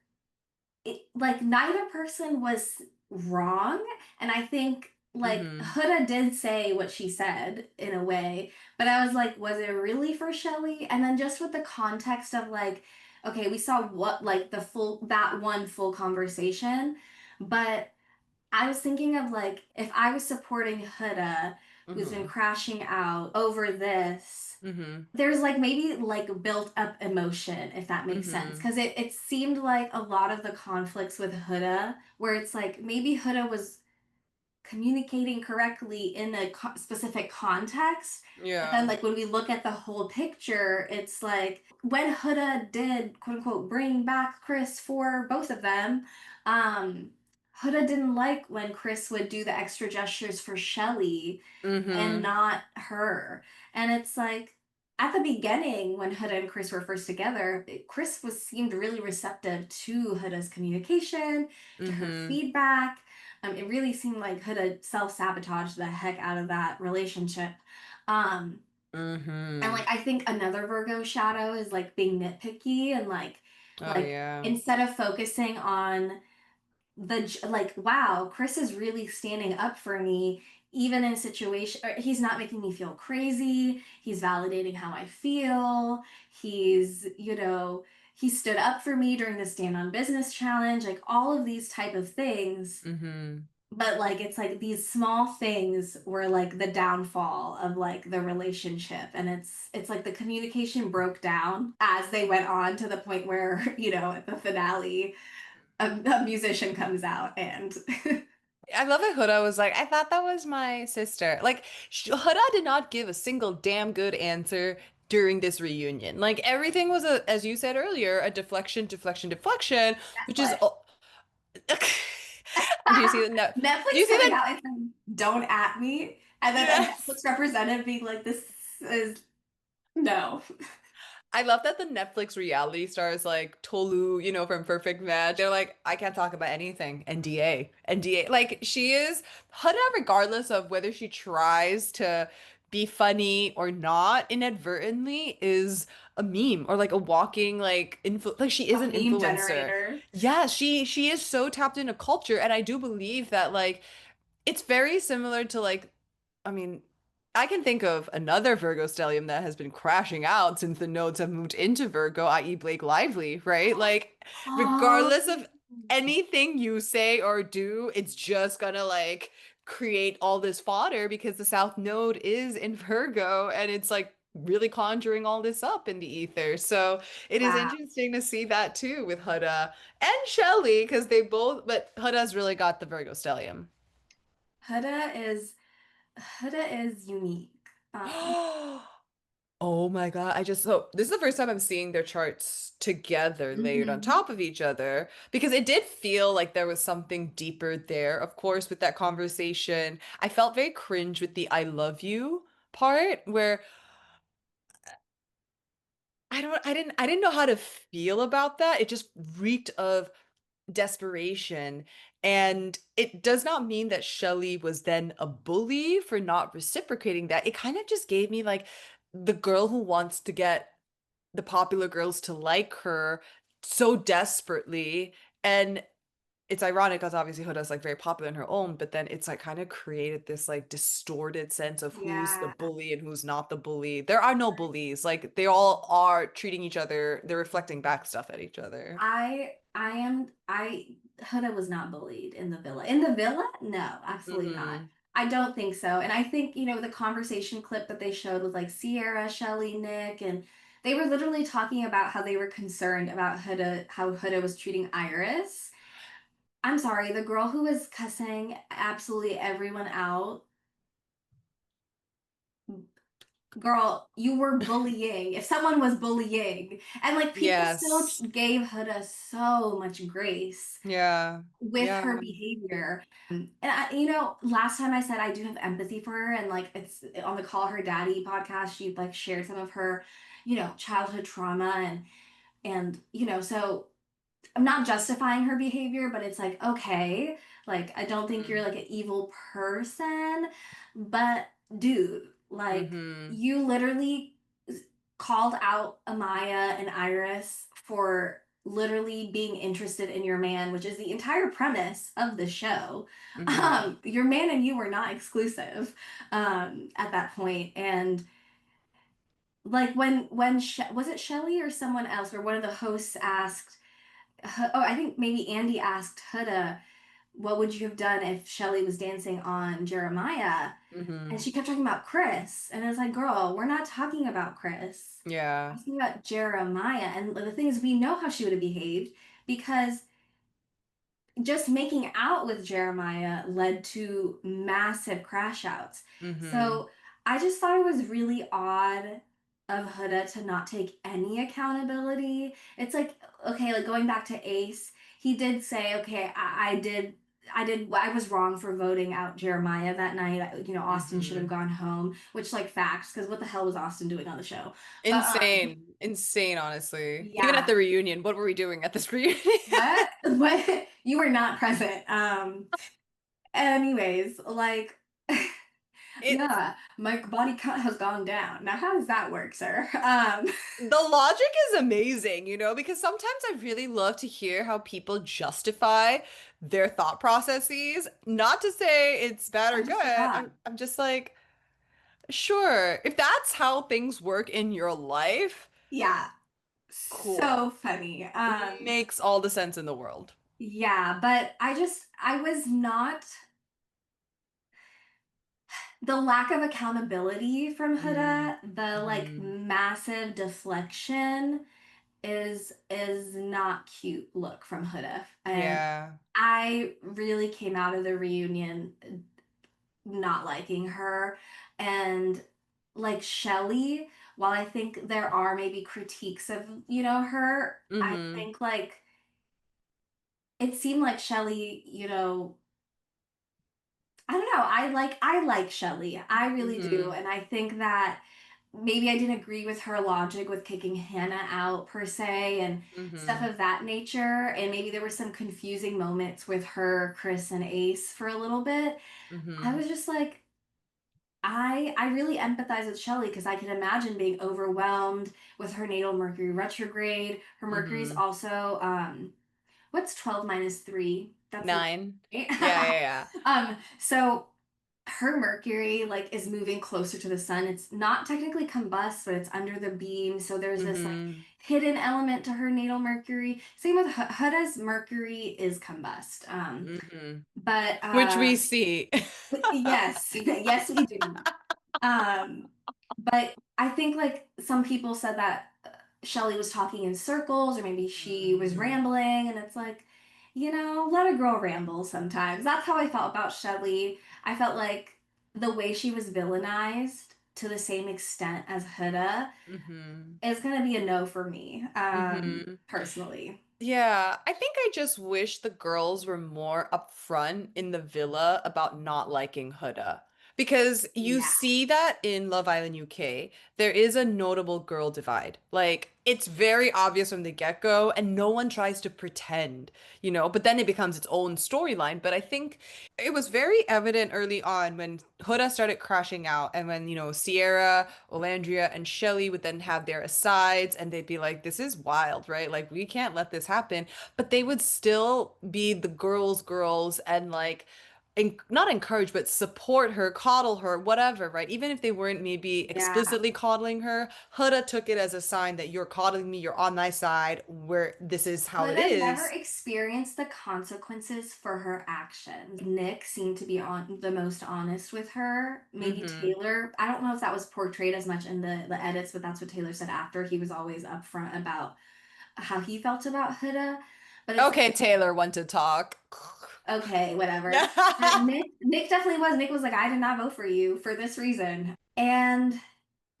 like neither person was wrong, and I think like Mm-hmm. Huda did say what she said in a way, but I was like, was it really for Shelley? And then just with the context of like, okay, we saw what like the full that one full conversation, but I was thinking of like if I was supporting Huda, who's been Mm-hmm. crashing out over this, Mm-hmm. there's like maybe like built up emotion, if that makes sense. Mm-hmm. Because it seemed like a lot of the conflicts with Huda, where it's like maybe Huda was communicating correctly in a specific context. But then, Yeah. like, when we look at the whole picture, it's like when Huda did, quote unquote, bring back Chris for both of them, um, Huda didn't like when Chris would do the extra gestures for Shelley and Mm-hmm. not her. And it's like at the beginning when Huda and Chris were first together, Chris was seemed really receptive to Huda's communication, to her Mm-hmm. feedback. It really seemed like Huda self-sabotaged the heck out of that relationship. Um, and Mm-hmm. like I think another Virgo shadow is like being nitpicky and Oh like yeah. instead of focusing on like wow, Chris is really standing up for me even in a situation or he's not making me feel crazy, he's validating how I feel, he stood up for me during the stand on business challenge, like all of these type of things. Mm-hmm. But like it's like these small things were like the downfall of like the relationship, and it's like the communication broke down as they went on to the point where at the finale a musician comes out and I love that Huda was like, I thought that was my sister. Like, Huda did not give a single damn good answer during this reunion. Like, everything was as you said earlier, a deflection, deflection, deflection, which is. Netflix. Do you see the no? Do you Netflix see coming that? out and saying, "Don't at me," and then a Yes. Netflix representative being like, "This is no." I love that the Netflix reality stars like Tolu, from Perfect Match, they're like, I can't talk about anything. NDA. NDA. Like she is Huda, regardless of whether she tries to be funny or not, inadvertently is a meme or like a walking like she is A an meme influencer. generator. Yeah, she is so tapped into culture, and I do believe that like it's very similar to like, I mean, I can think of another Virgo stellium that has been crashing out since the nodes have moved into Virgo, i.e. Blake Lively, right? Like, Oh, regardless of anything you say or do, it's just gonna like create all this fodder because the South Node is in Virgo and it's like really conjuring all this up in the ether. So it is wow. interesting to see that too with Huda and Chelley because but Huda's really got the Virgo stellium. Huda is Huda is unique. Oh my God. So this is the first time I'm seeing their charts together, layered on Mhm. top of each other, because it did feel like there was something deeper there. Of course, with that conversation, I felt very cringe with the I love you part where I didn't know how to feel about that. It just reeked of desperation. And it does not mean that Shelley was then a bully for not reciprocating that. It kind of just gave me like the girl who wants to get the popular girls to like her so desperately. And it's ironic because obviously Huda's like very popular in her own, but then it's like kind of created this like distorted sense of who's the Yeah. bully and who's not the bully. There are no bullies. Like they all are treating each other, they're reflecting back stuff at each other. I Huda was not bullied in the villa. In the villa? No, absolutely not. Mm-hmm. I don't think so. And I think, the conversation clip that they showed was like Sierra, Chelley, Nick, and they were literally talking about how they were concerned about Huda, how Huda was treating Iris. I'm sorry, the girl who was cussing absolutely everyone out. Girl, you were bullying. If someone was bullying, and like people still Yes. gave Huda so much grace Yeah. with Yeah. her behavior. And last time I said I do have empathy for her, and like it's on the Call Her Daddy podcast, she like shared some of her, childhood trauma and so I'm not justifying her behavior, but it's like, okay, like I don't think you're Mm-hmm. like an evil person, but dude, like Mm-hmm. you literally called out Amaya and Iris for literally being interested in your man, which is the entire premise of the show. Mm-hmm. Your man and you were not exclusive at that point, and like was it Chelley or someone else, or one of the hosts asked oh, I think maybe Andy asked Huda, what would you have done if Shelley was dancing on Jeremiah? And Mm-hmm. she kept talking about Chris. And I was like, girl, we're not talking about Chris. I'm Yeah. talking about Jeremiah. And the thing is, we know how she would have behaved because just making out with Jeremiah led to massive crash outs. Mm-hmm. So I just thought it was really odd of Huda to not take any accountability. It's like, okay, like going back to Ace, he did say, okay, I was wrong for voting out Jeremiah that night. Austin should have Mm-hmm. gone home, which like facts, because what the hell was Austin doing on the show? But Insane. Insane, honestly. Even at yeah, the reunion, what were we doing at this reunion? what? What? You were not present. Anyways, like, It's yeah, my body count has gone down. Now, how does that work, sir? the logic is amazing, because sometimes I really love to hear how people justify their thought processes. Not to say it's bad I or just good. forgot. I'm just like, sure, if that's how things work in your life, Yeah, cool. so funny. Makes all the sense in the world. Yeah, but I was not the lack of accountability from Mm. Huda, the like Hmm. massive deflection is not cute look from Huda. And Yeah. I really came out of the reunion not liking her. And like Shelley, while I think there are maybe critiques of, her, I Mm-hmm. think like it seemed like Shelley, I don't know, I like Shelley. I really do. Mm-hmm. And I think that maybe I didn't agree with her logic with kicking Hannah out per se and stuff Mm-hmm. of that nature. And maybe there were some confusing moments with her, Chris, and Ace for a little bit. I Mm-hmm. was just like, I really empathize with Shelley because I can imagine being overwhelmed with her natal Mercury retrograde. Her Mercury's Mm-hmm. also what's 12 minus 3? That's a 9. Yeah, yeah, yeah. so her Mercury like is moving closer to the sun. It's not technically combust, but it's under the beam. So there's this like Mm-hmm. hidden element to her natal Mercury. Same with Huda's Mercury is combust. Mm-hmm. But Which we see. yes, yes we do. Um, but I think like some people said that Shelley was talking in circles, or maybe she was Mm-hmm. rambling, and it's like, let a girl ramble sometimes. That's how I felt about Shelley. I felt like the way she was villainized to the same extent as Huda Mm-hmm. is gonna be a no for me, Mm-hmm. personally. Yeah, I think I just wish the girls were more upfront in the villa about not liking Huda. Because you Yeah. see that in Love Island UK, there is a notable girl divide. Like, it's very obvious from the get-go, and no one tries to pretend, but then it becomes its own storyline. But I think it was very evident early on when Huda started crashing out, and when, Sierra, Olandria, and Chelley would then have their asides, and they'd be like, this is wild, right? Like, we can't let this happen. But they would still be the girls' girls and like not encourage, but support her, coddle her, whatever, right? Even if they weren't maybe Yeah. explicitly coddling her, Huda took it as a sign that you're coddling me, you're on my side, where this is how it Huda never is. experienced the consequences for her actions. Nick seemed to be on the most honest with her. Maybe Hmm. Taylor. I don't know if that was portrayed as much in the edits, but that's what Taylor said after. He was always upfront about how he felt about Huda. But it's Okay, like, Taylor want to talk. okay, whatever. But Nick definitely was. Nick was like, I did not vote for you for this reason. And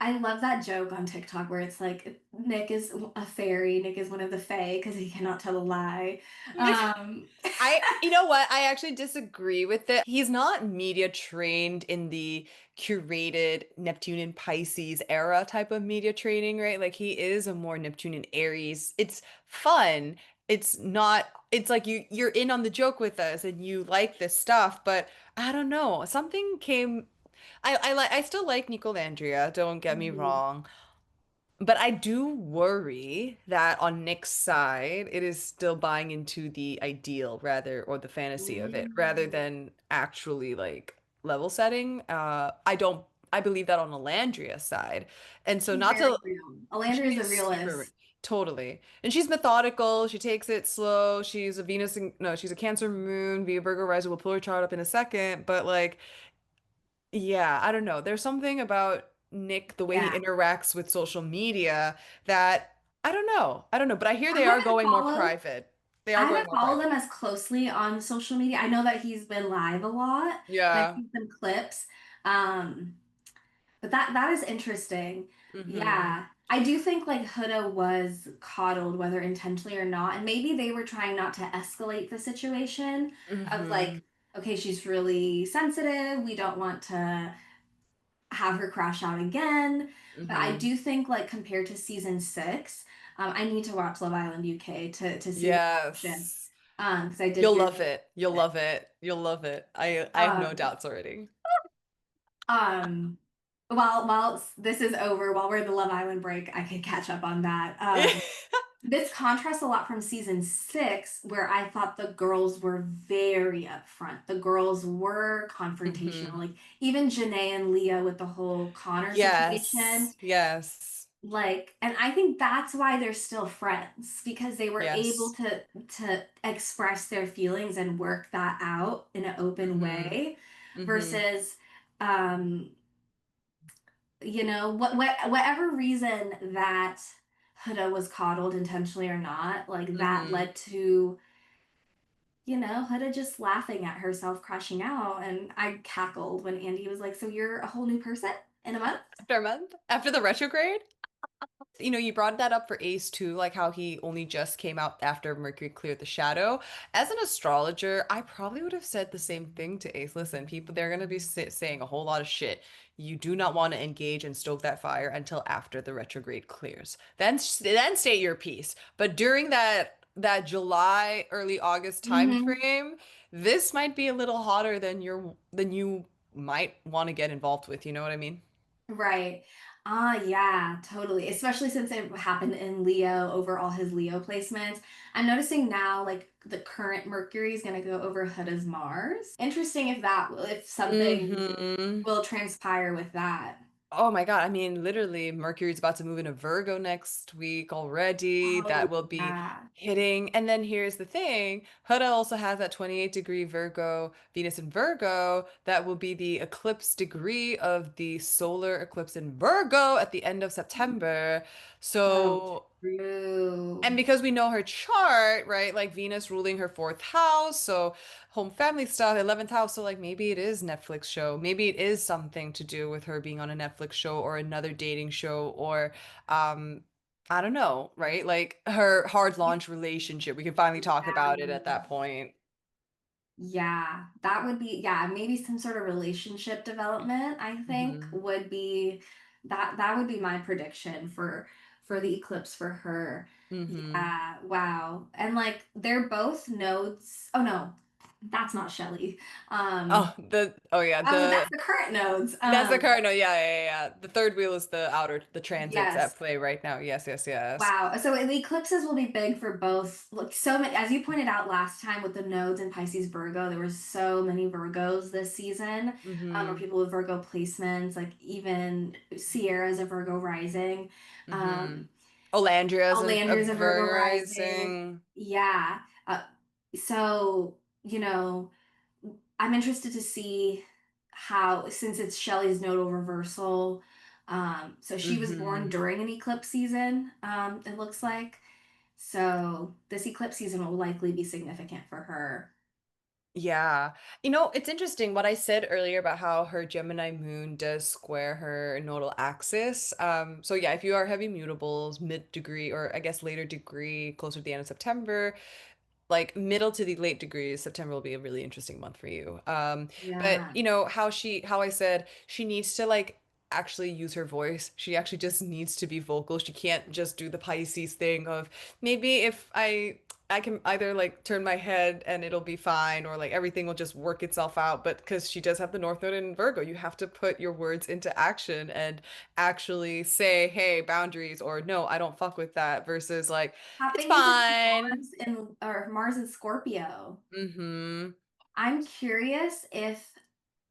I love that joke on TikTok where it's like Nick is a fairy, Nick is one of the fae because he cannot tell a lie. Um, You know what? I actually disagree with it. He's not media trained in the curated Neptune and Pisces era type of media training, right? Like he is a more Neptune and Aries. It's fun. It's not, it's like you're in on the joke with us and you like this stuff, but I don't know. Something came I still like Olandria, don't get me mhm. wrong. But I do worry that on Nick's side, it is still buying into the ideal rather, or the fantasy of it, rather Mm. than actually like level setting. I believe that on Alandria's side. And so She's not very to, real. Alandria is she's a super, realist. totally. And she's methodical. She takes it slow. She's a Venus, no, she's a Cancer moon, via Virgo rising. We'll pull her chart up in a second. But like, yeah, I don't know. There's something about Nick, the way he Yeah. interacts with social media that I don't know. I don't know, but I hear I they are haven't going more followed private. They I are going haven't more followed them private. as closely on social media. I know that he's been live a lot, and I've Yeah. seen some clips. Um, But that is interesting. Mm-hmm. Yeah. I do think like Huda was coddled, whether intentionally or not. And maybe they were trying not to escalate the situation of Mm-hmm. like, okay, she's really sensitive. We don't want to have her crash out again. But I Mm-hmm. do think like compared to season six, I need to watch Love Island UK to see the reaction. Yes. Because I did You'll hear love it. You'll that. love it. You'll love it. I have no Um, doubts already. Um, while this is over, while we're in the Love Island break, I can catch up on that. This contrasts a lot from season six, where I thought the girls were very upfront. The girls were confrontational. Mm-hmm. Like even Janae and Leah with the whole Connor situation. Yes. Yes. Like, and I think that's why they're still friends because they were able Yes. to express their feelings and work that out in an open Mm-hmm. way Mm-hmm. versus um whatever reason that Huda was coddled intentionally or not, like that Mm-hmm. led to, Huda just laughing at herself crashing out. And I cackled when Andy was like, so you're a whole new person in a month? After a month? After the retrograde? You know, you brought that up for Ace too, like how he only just came out after Mercury cleared the shadow. As an astrologer, I probably would have said the same thing to Ace. Listen, people, they're going to be saying a whole lot of shit. You do not want to engage and stoke that fire until after the retrograde clears. Then state your piece. But during that July, early August time Mm-hmm. frame, this might be a little hotter than you might want to get involved with. You know what I mean? Right. Ah, yeah, totally. Especially since it happened in Leo over all his Leo placements. I'm noticing now, like, the current Mercury is going to go over Huda's Mars. Interesting if something Mm-hmm. will transpire with that. Oh my God. I mean, literally, Mercury's about to move into Virgo next week already. That Oh, will be yeah. hitting. And then here's the thing, Huda also has that 28-degree Virgo, Venus in Virgo. That will be the eclipse degree of the solar eclipse in Virgo at the end of September. So So true. and because we know her chart, right? Like Venus ruling her fourth house, so home family stuff, 11th house. So, like, maybe it is Netflix show. Maybe it is something to do with her being on a Netflix show or another dating show or, um, I don't know, right? Like her hard launch relationship. We can finally talk about it Yeah. at that point. Yeah, that would be, yeah, maybe some sort of relationship development, I think, Hmm. would be that would be my prediction for the eclipse for her. Hmm. Yeah, wow. And like they're both nodes. Oh no. That's not Chelley. Oh, oh yeah, That's the current nodes. that's the cardinal. Yeah, yeah, yeah, yeah. The third wheel is the transits Yes. at play right now. Yes, yes, yes. Wow. So the eclipses will be big for both. Look, so many, as you pointed out last time with the nodes in Pisces Virgo, there were so many Virgos this season, or Mm-hmm. people with Virgo placements, like even Sierra's a Virgo rising. Mm-hmm. Um, Olandria is a Olander's a Virgo Virgo rising. rising. Yeah. So, I'm interested to see how, since it's Shelley's nodal reversal, so she was born Mm-hmm. during an eclipse season, it looks like. So this eclipse season will likely be significant for her. Yeah. It's interesting what I said earlier about how her Gemini moon does square her nodal axis. So yeah, if you are heavy mutables, mid degree, or I guess later degree, closer to the end of September, like middle to the late degrees, September will be a really interesting month for you. But Yeah. how I said she needs to like actually use her voice. She actually just needs to be vocal. She can't just do the Pisces thing of maybe if I can either like turn my head and it'll be fine, or like everything will just work itself out. But because she does have the North Node in Virgo, you have to put your words into action and actually say, hey, boundaries, or no, I don't fuck with that, versus like, it's Tapping into fine. Mars and Scorpio. Mm-hmm. I'm curious if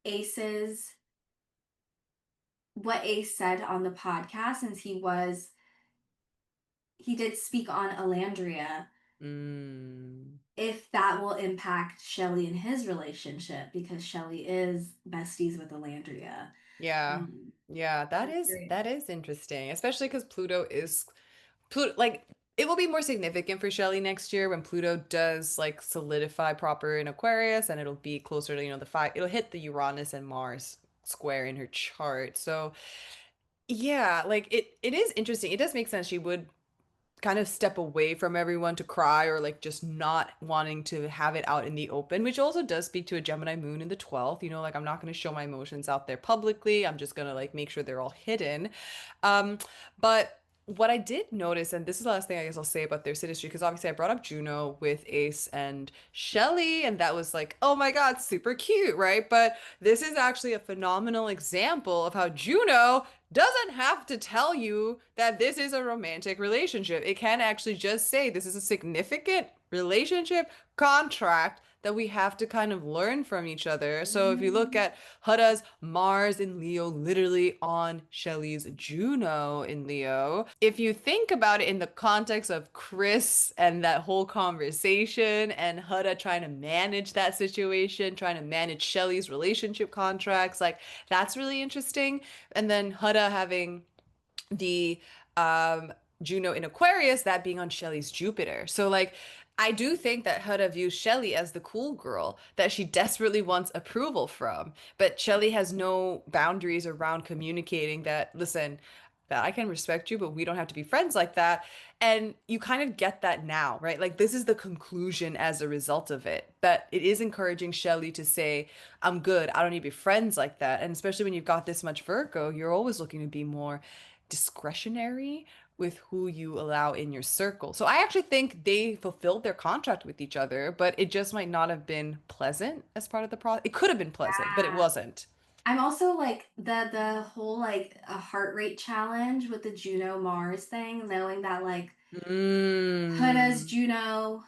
Aces, what Ace said on the podcast, since he did speak on Olandria, Mm. if that will impact Shelley and his relationship, because Shelley is besties with Olandria. Yeah. Um, Yeah, that I'm is curious. that is interesting, especially because Pluto, like it will be more significant for Shelley next year when Pluto does like solidify proper in Aquarius, and it'll be closer to, it'll hit the Uranus and Mars square in her chart. So, yeah, like it is interesting. It does make sense. She would kind of step away from everyone to cry, or like just not wanting to have it out in the open, which also does speak to a Gemini moon in the 12th. Like I'm not going to show my emotions out there publicly. I'm just going to like make sure they're all hidden. Um, but what I did notice, and this is the last thing I guess I'll say about their synastry, because obviously I brought up Juno with Ace and Shelley, and that was like, oh my God, super cute, right? But this is actually a phenomenal example of how Juno doesn't have to tell you that this is a romantic relationship. It can actually just say this is a significant relationship contract that we have to kind of learn from each other. So if you look Mm. at Huda's Mars in Leo, literally on Shelley's Juno in Leo, if you think about it in the context of Chris and that whole conversation, and Huda trying to manage that situation, trying to manage Shelley's relationship contracts, like that's really interesting. And then Huda having the Juno in Aquarius, that being on Shelley's Jupiter. So like I do think that Huda views Shelley as the cool girl that she desperately wants approval from. But Shelley has no boundaries around communicating that, listen, that I can respect you, but we don't have to be friends like that. And you kind of get that now, right? Like this is the conclusion as a result of it. But it is encouraging Shelley to say, I'm good. I don't need to be friends like that. And especially when you've got this much Virgo, you're always looking to be more discretionary with who you allow in your circle. So I actually think they fulfilled their contract with each other, but it just might not have been pleasant as part of the process. It could have been pleasant, but it Yeah. wasn't. I'm also like the whole like a heart rate challenge with the Juno Mars thing, knowing that like Huda's Mm. Juno,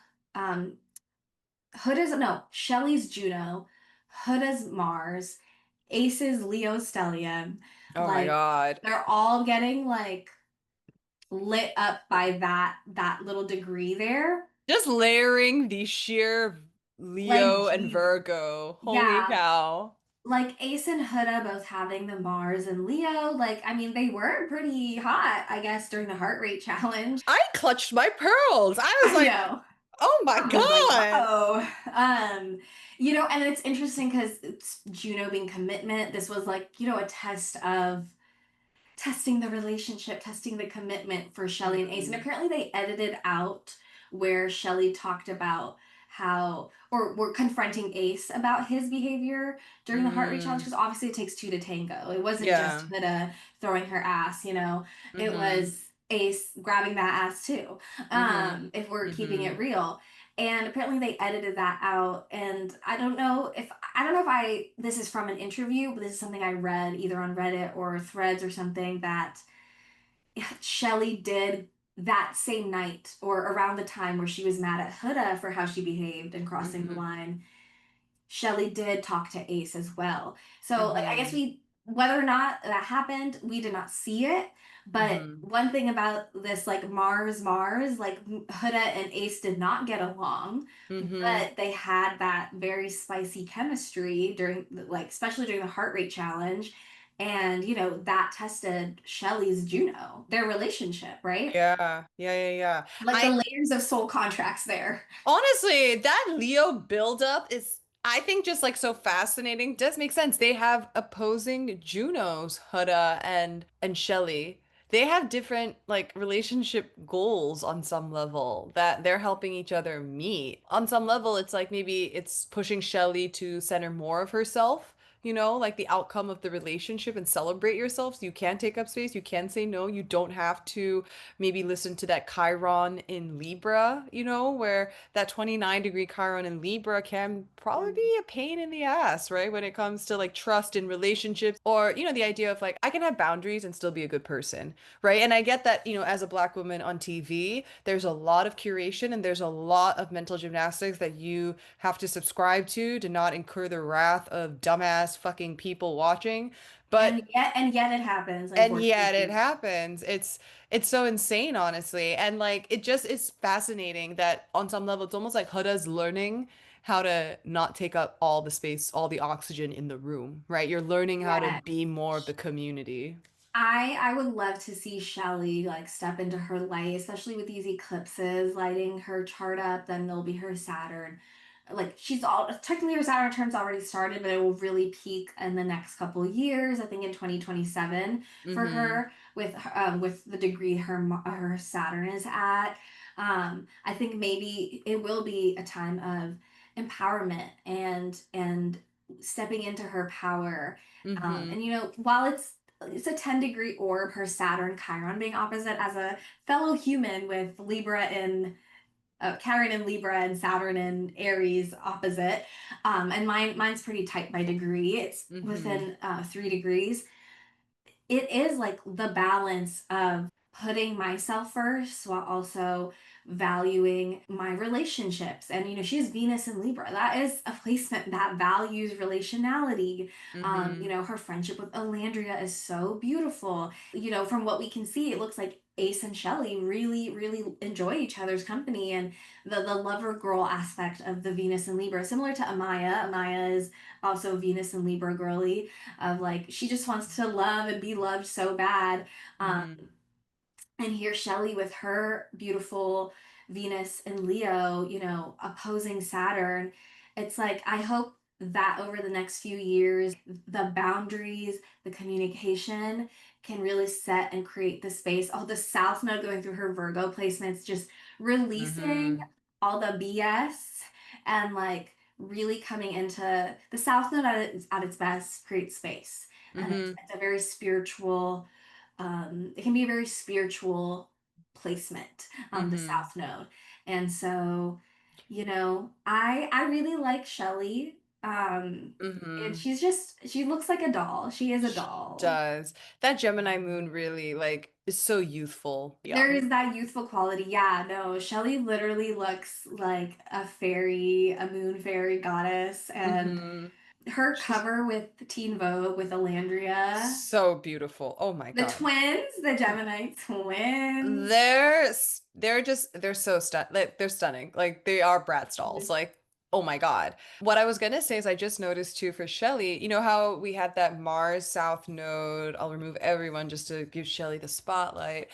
Huda's no, Shelley's Juno, Huda's Mars, Ace's Leo stellium, Oh my like God. they're all getting like lit up by that little degree there. Just layering the sheer Like Leo and geez, Virgo. Holy yeah, cow. like Ace and Huda both having the Mars and Leo, like I mean they were pretty hot, I guess, during the heart rate challenge. I clutched my pearls. I was I like, know. oh my I was like, God. whoa. And it's interesting because it's Juno being commitment. This was like, a test of testing the relationship, testing the commitment for Shelley and Ace. And Mm, apparently they edited out where Shelley talked about how, or were confronting Ace about his behavior during the heart rate challenge, mm, because obviously it takes two to tango. It wasn't just yeah. Huda throwing her ass. It Mm-hmm. was Ace grabbing that ass too, Mm-hmm. if we're keeping it Mm-hmm. real. And apparently they edited that out. And I don't know if this is from an interview, but this is something I read either on Reddit or Threads or something, that Chelley did that same night or around the time where she was mad at Huda for how she behaved and crossing the Mm-hmm. line. Shelley did talk to Ace as well. So, like, I guess Mm-hmm. whether or not that happened, we did not see it. But Mm-hmm. one thing about this, like Mars, like Huda and Ace did not get along, Mm-hmm. but they had that very spicy chemistry during, like, especially during the heart rate challenge. And, that tested Shelley's Juno, their relationship, right? Yeah. Yeah. Yeah. Yeah. Like the I layers of soul contracts there. Honestly, that Leo buildup is, I think, just like so fascinating. Does make sense. They have opposing Junos, Huda and Chelley. They have different like relationship goals on some level that they're helping each other meet. On some level, it's like maybe it's pushing Chelley to center more of herself, like the outcome of the relationship and celebrate yourself. So you can take up space, you can say no, you don't have to maybe listen to that Chiron in Libra, where that 29-degree Chiron in Libra can probably be a pain in the ass, right? When it comes to like trust in relationships or, the idea of like, I can have boundaries and still be a good person, right? And I get that, as a Black woman on TV, there's a lot of curation and there's a lot of mental gymnastics that you have to subscribe to not incur the wrath of dumbass fucking people watching. But And yet it happens, and yet it unfortunately. happens. It's so insane, honestly. And like it just is fascinating that on some level it's almost like Huda's learning how to not take up all the space, all the oxygen in the room, right? You're learning how to Yeah. be more of the community. I would love to see Shelley like step into her light, especially with these eclipses lighting her chart up. Then there'll be her Saturn. Like she's all technically her Saturn turn's already started, but it will really peak in the next couple of years. I think in 2027 for Mm-hmm. her with the degree her Saturn is at. I think maybe it will be a time of empowerment and stepping into her power. Mm-hmm. And while it's a 10-degree orb, her Saturn Chiron being opposite, as a fellow human with Libra in Chiron in Libra and Saturn in Aries opposite. And mine's pretty tight by degree. It's Mm-hmm. within 3 degrees. It is like the balance of putting myself first while also valuing my relationships. And she's Venus in Libra. That is a placement that values relationality. Mm-hmm. Her friendship with Olandria is so beautiful. From what we can see, it looks like Ace and Shelley really, really enjoy each other's company, and the lover girl aspect of the Venus and Libra, similar to Amaya. Amaya is also Venus and Libra girly, of like she just wants to love and be loved so bad. Um, Mm-hmm. and here Shelley with her beautiful Venus and Leo, opposing Saturn. It's like I hope that over the next few years, the boundaries, the communication can really set and create the space. Oh, the South Node going through her Virgo placements, just releasing Mm-hmm. all the BS and like really coming into the South Node at its best, creates space. And it's, Mm-hmm. it's a very spiritual, it can be a very spiritual placement, the Mm-hmm. South Node. And so, I really like Shelley. And Mm-hmm. she looks like a doll. She is a She doll. does. That Gemini moon really like is so youthful, There young. is that youthful quality. Yeah, no, Shelley literally looks like a fairy, a moon fairy goddess. And Mm-hmm. her She's cover with Teen Vogue with Olandria, so beautiful. Oh my the God. twins, the Gemini twins. They're so like they're stunning. Like they are Bratz dolls. Like, oh my God. What I was gonna say is I just noticed too for Shelly, you know how we had that Mars South node. I'll remove everyone just to give Shelly the spotlight.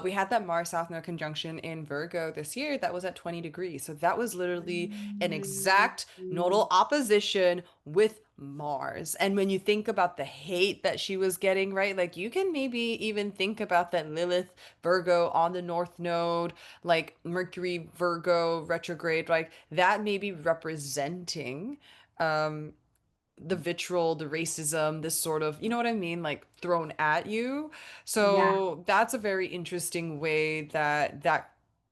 We had that Mars South node conjunction in Virgo this year that was at 20 degrees. So that was literally an exact nodal opposition with Mars. And when you think about the hate that she was getting, right? Like you can maybe even think about that Lilith Virgo on the North Node, like Mercury Virgo retrograde, like that may be representing um the vitriol, the racism, this sort of, you know what I mean, like thrown at you. Yeah. So that's a very interesting way that that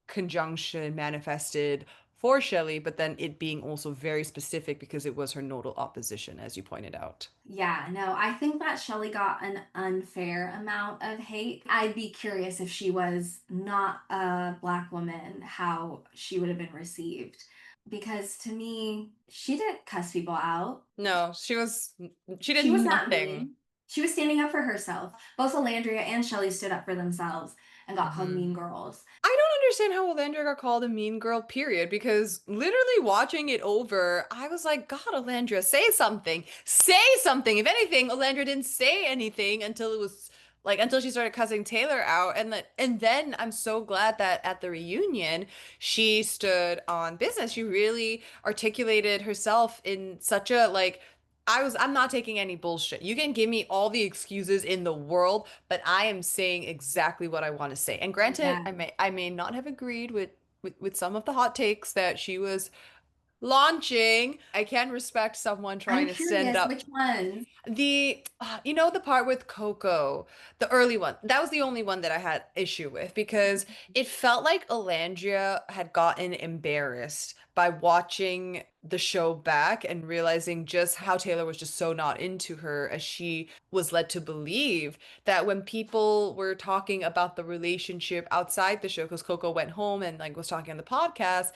conjunction manifested for Shelley, but then it being also very specific because it was her nodal opposition, as you pointed out. Yeah, no, I think that Shelley got an unfair amount of hate. I'd be curious if she was not a black woman, how she would have been received. Because to me, she didn't cuss people out. No, she did She was not nothing. mean. She was standing up for herself. Both Olandria and Shelley stood up for themselves and got called Hmm. mean girls. I don't understand how Olandria got called a mean girl, period, because literally watching it over, I was like, God, Olandria, say something. Say something. If anything, Olandria didn't say anything until it was like until she started cussing Taylor out. And then I'm so glad that at the reunion, she stood on business. She really articulated herself in such a like I'm not taking any bullshit. You can give me all the excuses in the world, but I am saying exactly what I want to say. And granted, Yeah. I may not have agreed with some of the hot takes that she was launching. I can respect someone trying I'm to stand curious which up ones. you know, the part with Coco, the early one, that was the only one that I had issue with because it felt like Olandria had gotten embarrassed by watching the show back and realizing just how Taylor was just so not into her as she was led to believe that when people were talking about the relationship outside the show, because Coco went home and like was talking on the podcast,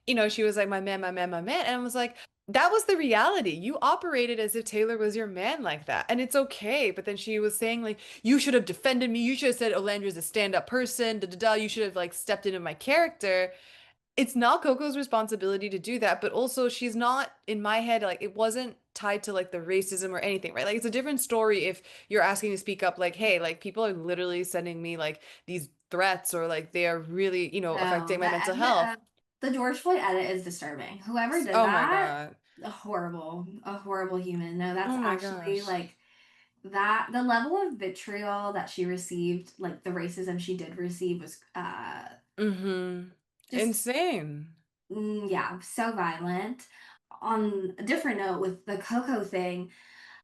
you know, she was like, my man, my man, my man. And I was like, that was the reality. You operated as if Taylor was your man like that. And it's okay. But then she was saying, like, you should have defended me. You should have said Olandria's a stand-up person. Da da da. You should have like stepped into my character. It's not Coco's responsibility to do that, but also she's not in my head, like it wasn't tied to like the racism or anything, right? Like it's a different story if you're asking to speak up, like, hey, like people are literally sending me like these threats or like they are really, you know, No, affecting my the mental edit, health. the George Floyd edit is disturbing. Whoever did Oh my that, God. a horrible human. No, that's Oh my actually gosh. like that. The level of vitriol that she received, like the racism she did receive, was Mm-hmm. just Insane. yeah, so violent. On a different note, with the Coco thing,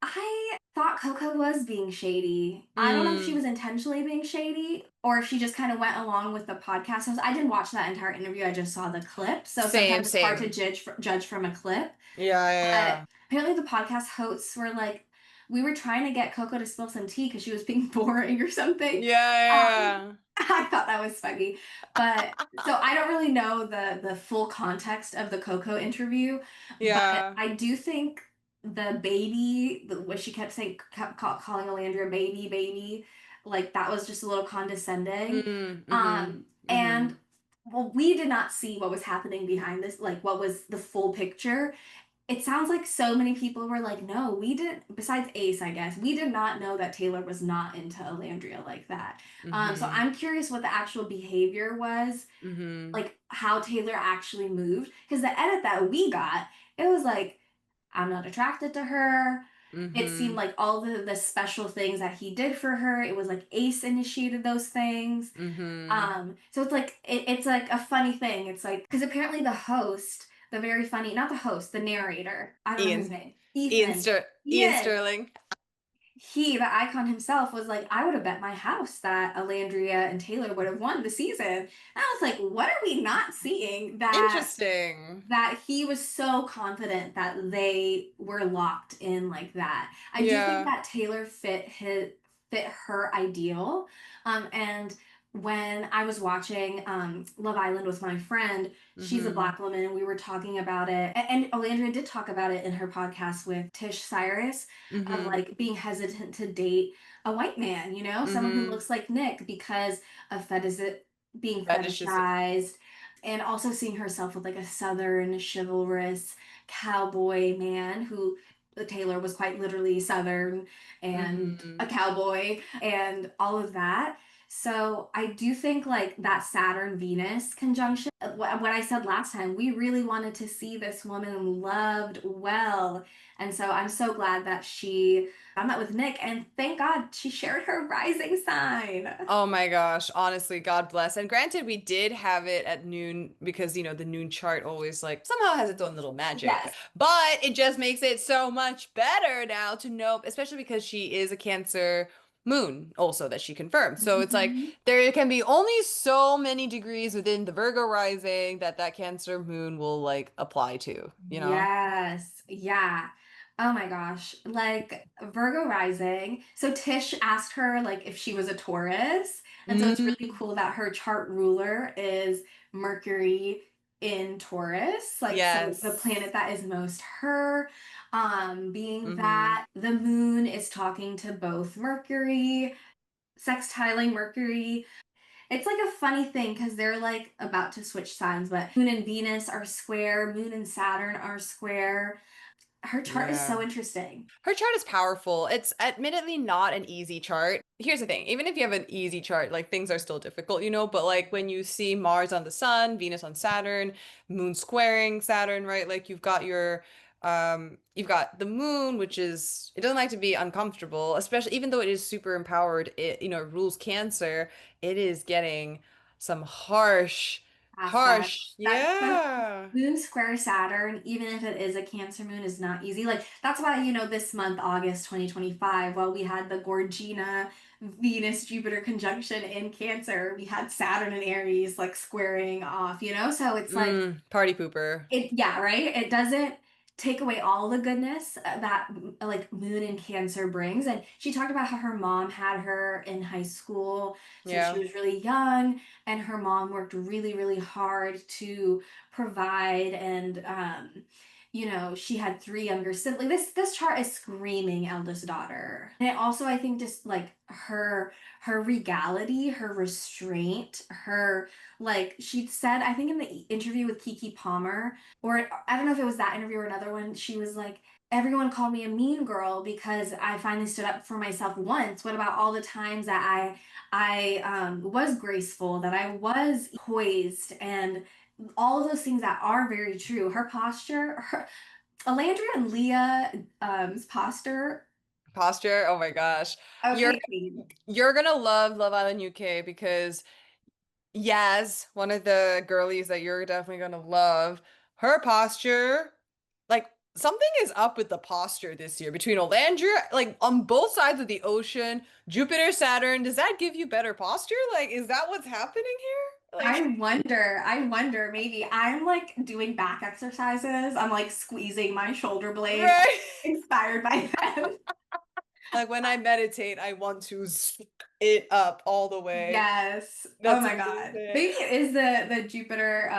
I thought Coco was being shady. I don't know if she Mm. was intentionally being shady or if she just kind of went along with the podcast host. I didn't watch that entire interview. I just saw the clip. So Same, sometimes it's hard to same. judge from a clip. Yeah, But yeah, apparently the podcast hosts were like, we were trying to get Coco to spill some tea because she was being boring or something. yeah. Yeah, I thought that was funny. But so I don't really know the full context of the Coco interview, but yeah. I do think the baby, what she kept saying, calling Olandria baby, baby, like that was just a little Yeah. condescending. Mm-hmm. Mm-hmm. And well, we did not see what was happening behind this, like what was the full picture. It sounds like so many people were like, no, we didn't, besides Ace, I guess, we did not know that Taylor was not into Olandria like that. So Mm-hmm. I'm curious what the actual behavior was, Mm-hmm. like how Taylor actually moved. Because the edit that we got, it was like, I'm not attracted to her. It seemed Mm-hmm. like all the special things that he did for her, it was like Ace initiated those things. Mm-hmm. So it's like it's like a funny thing. It's like because apparently the host, the very funny, not the host, the narrator. I don't know his Ian. name. Ethan. Ian Ian. Sterling. He, the icon himself, was like, I would have bet my house that Alandria and Taylor would have won the season. And I was like, what are we not seeing Interesting. that he was so confident that they were locked in like that. I do think Yeah. that Taylor fit her ideal. And when I was watching Love Island with my friend, she's a Mm-hmm. black woman, and we were talking about it. And Olandria did talk about it in her podcast with Tish Cyrus of Mm-hmm. like being hesitant to date a white man, you know, someone who Mm-hmm. looks like Nick because of being Fetishes. fetishized and also seeing herself with like a southern chivalrous cowboy man who Taylor was quite literally southern and a Mm-hmm. cowboy and all of that. So I do think like that Saturn Venus conjunction, what I said last time, we really wanted to see this woman loved well. And so I'm so glad that she found that with Nick and thank God she shared her rising sign. Oh my gosh, honestly, God bless. And granted, we did have it at noon because, you know, the noon chart always like somehow has its own little magic. Yes. But it just makes it so much better now to know, especially because she is a Cancer. moon also that she confirmed. So it's like Mhm. there can be only so many degrees within the Virgo rising that that Cancer moon will like apply to, you know? Yes. Yeah. Oh my gosh. Like Virgo rising. So Tish asked her like if she was a Taurus. And so it's really Mm, cool that her chart ruler is Mercury in Taurus. Like so the yes. planet that is most her. Being Hmm. that the moon is talking to both Mercury, sextiling Mercury. It's like a funny thing because they're like about to switch signs, but Moon and Venus are square, Moon and Saturn are square. Her chart is Yeah. so interesting. Her chart is powerful. It's admittedly not an easy chart. Here's the thing, even if you have an easy chart, like things are still difficult, you know, but like when you see Mars on the sun, Venus on Saturn, moon squaring Saturn, right? Like you've got the moon, which is it doesn't like to be uncomfortable, especially even though it is super empowered, it rules Cancer, it is getting some harsh, Aspects. That yeah. Moon square Saturn, even if it is a Cancer moon, is not easy. Like that's why, this month, August 2025, while we had the Gorgina Venus Jupiter conjunction in Cancer, we had Saturn and Aries like squaring off. So it's like Party pooper. yeah, right? It doesn't take away all the goodness that like Moon and Cancer brings. And she talked about how her mom had her in high school since she Yeah. was really young, and her mom worked really, really hard to provide. And she had three younger siblings. This chart is screaming eldest daughter. And it also, I think, just like her regality, her restraint, her like she said, I think in the interview with Kiki Palmer, or I don't know if it was that interview or another one, she was like, everyone called me a mean girl because I finally stood up for myself once. What about all the times that I was graceful, that I was poised, and all of those things that are very true. Her posture, Alandria and Leah's posture. Posture. Oh my gosh. You're Okay, queen. you're gonna love Love Island UK because Yaz, one of the girlies that you're definitely gonna love, her posture, like something is up with the posture this year between Olandria, like on both sides of the ocean, Jupiter, Saturn. Does that give you better posture? Like, is that what's happening here? Like, I wonder, maybe I'm like doing back exercises. I'm like squeezing my shoulder blades. I'm right? inspired by them. Like when I meditate, I want to it up all the way. Yes. Oh That's my God. amazing. Maybe it is the Jupiter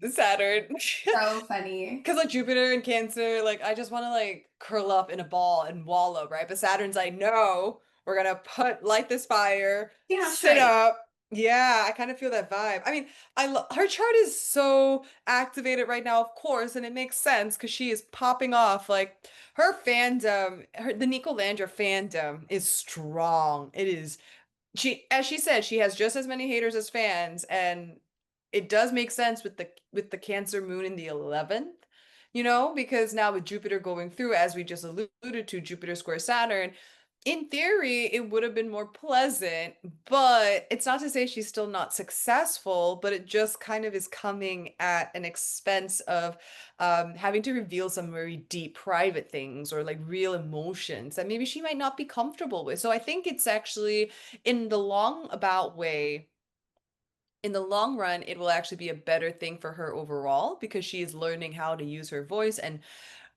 Saturn. so funny. Because like Jupiter and Cancer, like I just want to like curl up in a ball and wallow, right? But Saturn's like, no, we're gonna light this fire, Stand up sit straight. up. Yeah, I kind of feel that vibe. I mean, her chart is so activated right now, of course, and it makes sense because she is popping off. Like her fandom, the Nico Landra fandom is strong. It is as she said, she has just as many haters as fans, and it does make sense with the Cancer moon in the 11th, you know, because now with Jupiter going through, as we just alluded to, Jupiter square Saturn, in theory, it would have been more pleasant, but it's not to say she's still not successful, but it just kind of is coming at an expense of having to reveal some very deep private things or like real emotions that maybe she might not be comfortable with. So I think it's actually in the long about way, in the long run, it will actually be a better thing for her overall because she is learning how to use her voice and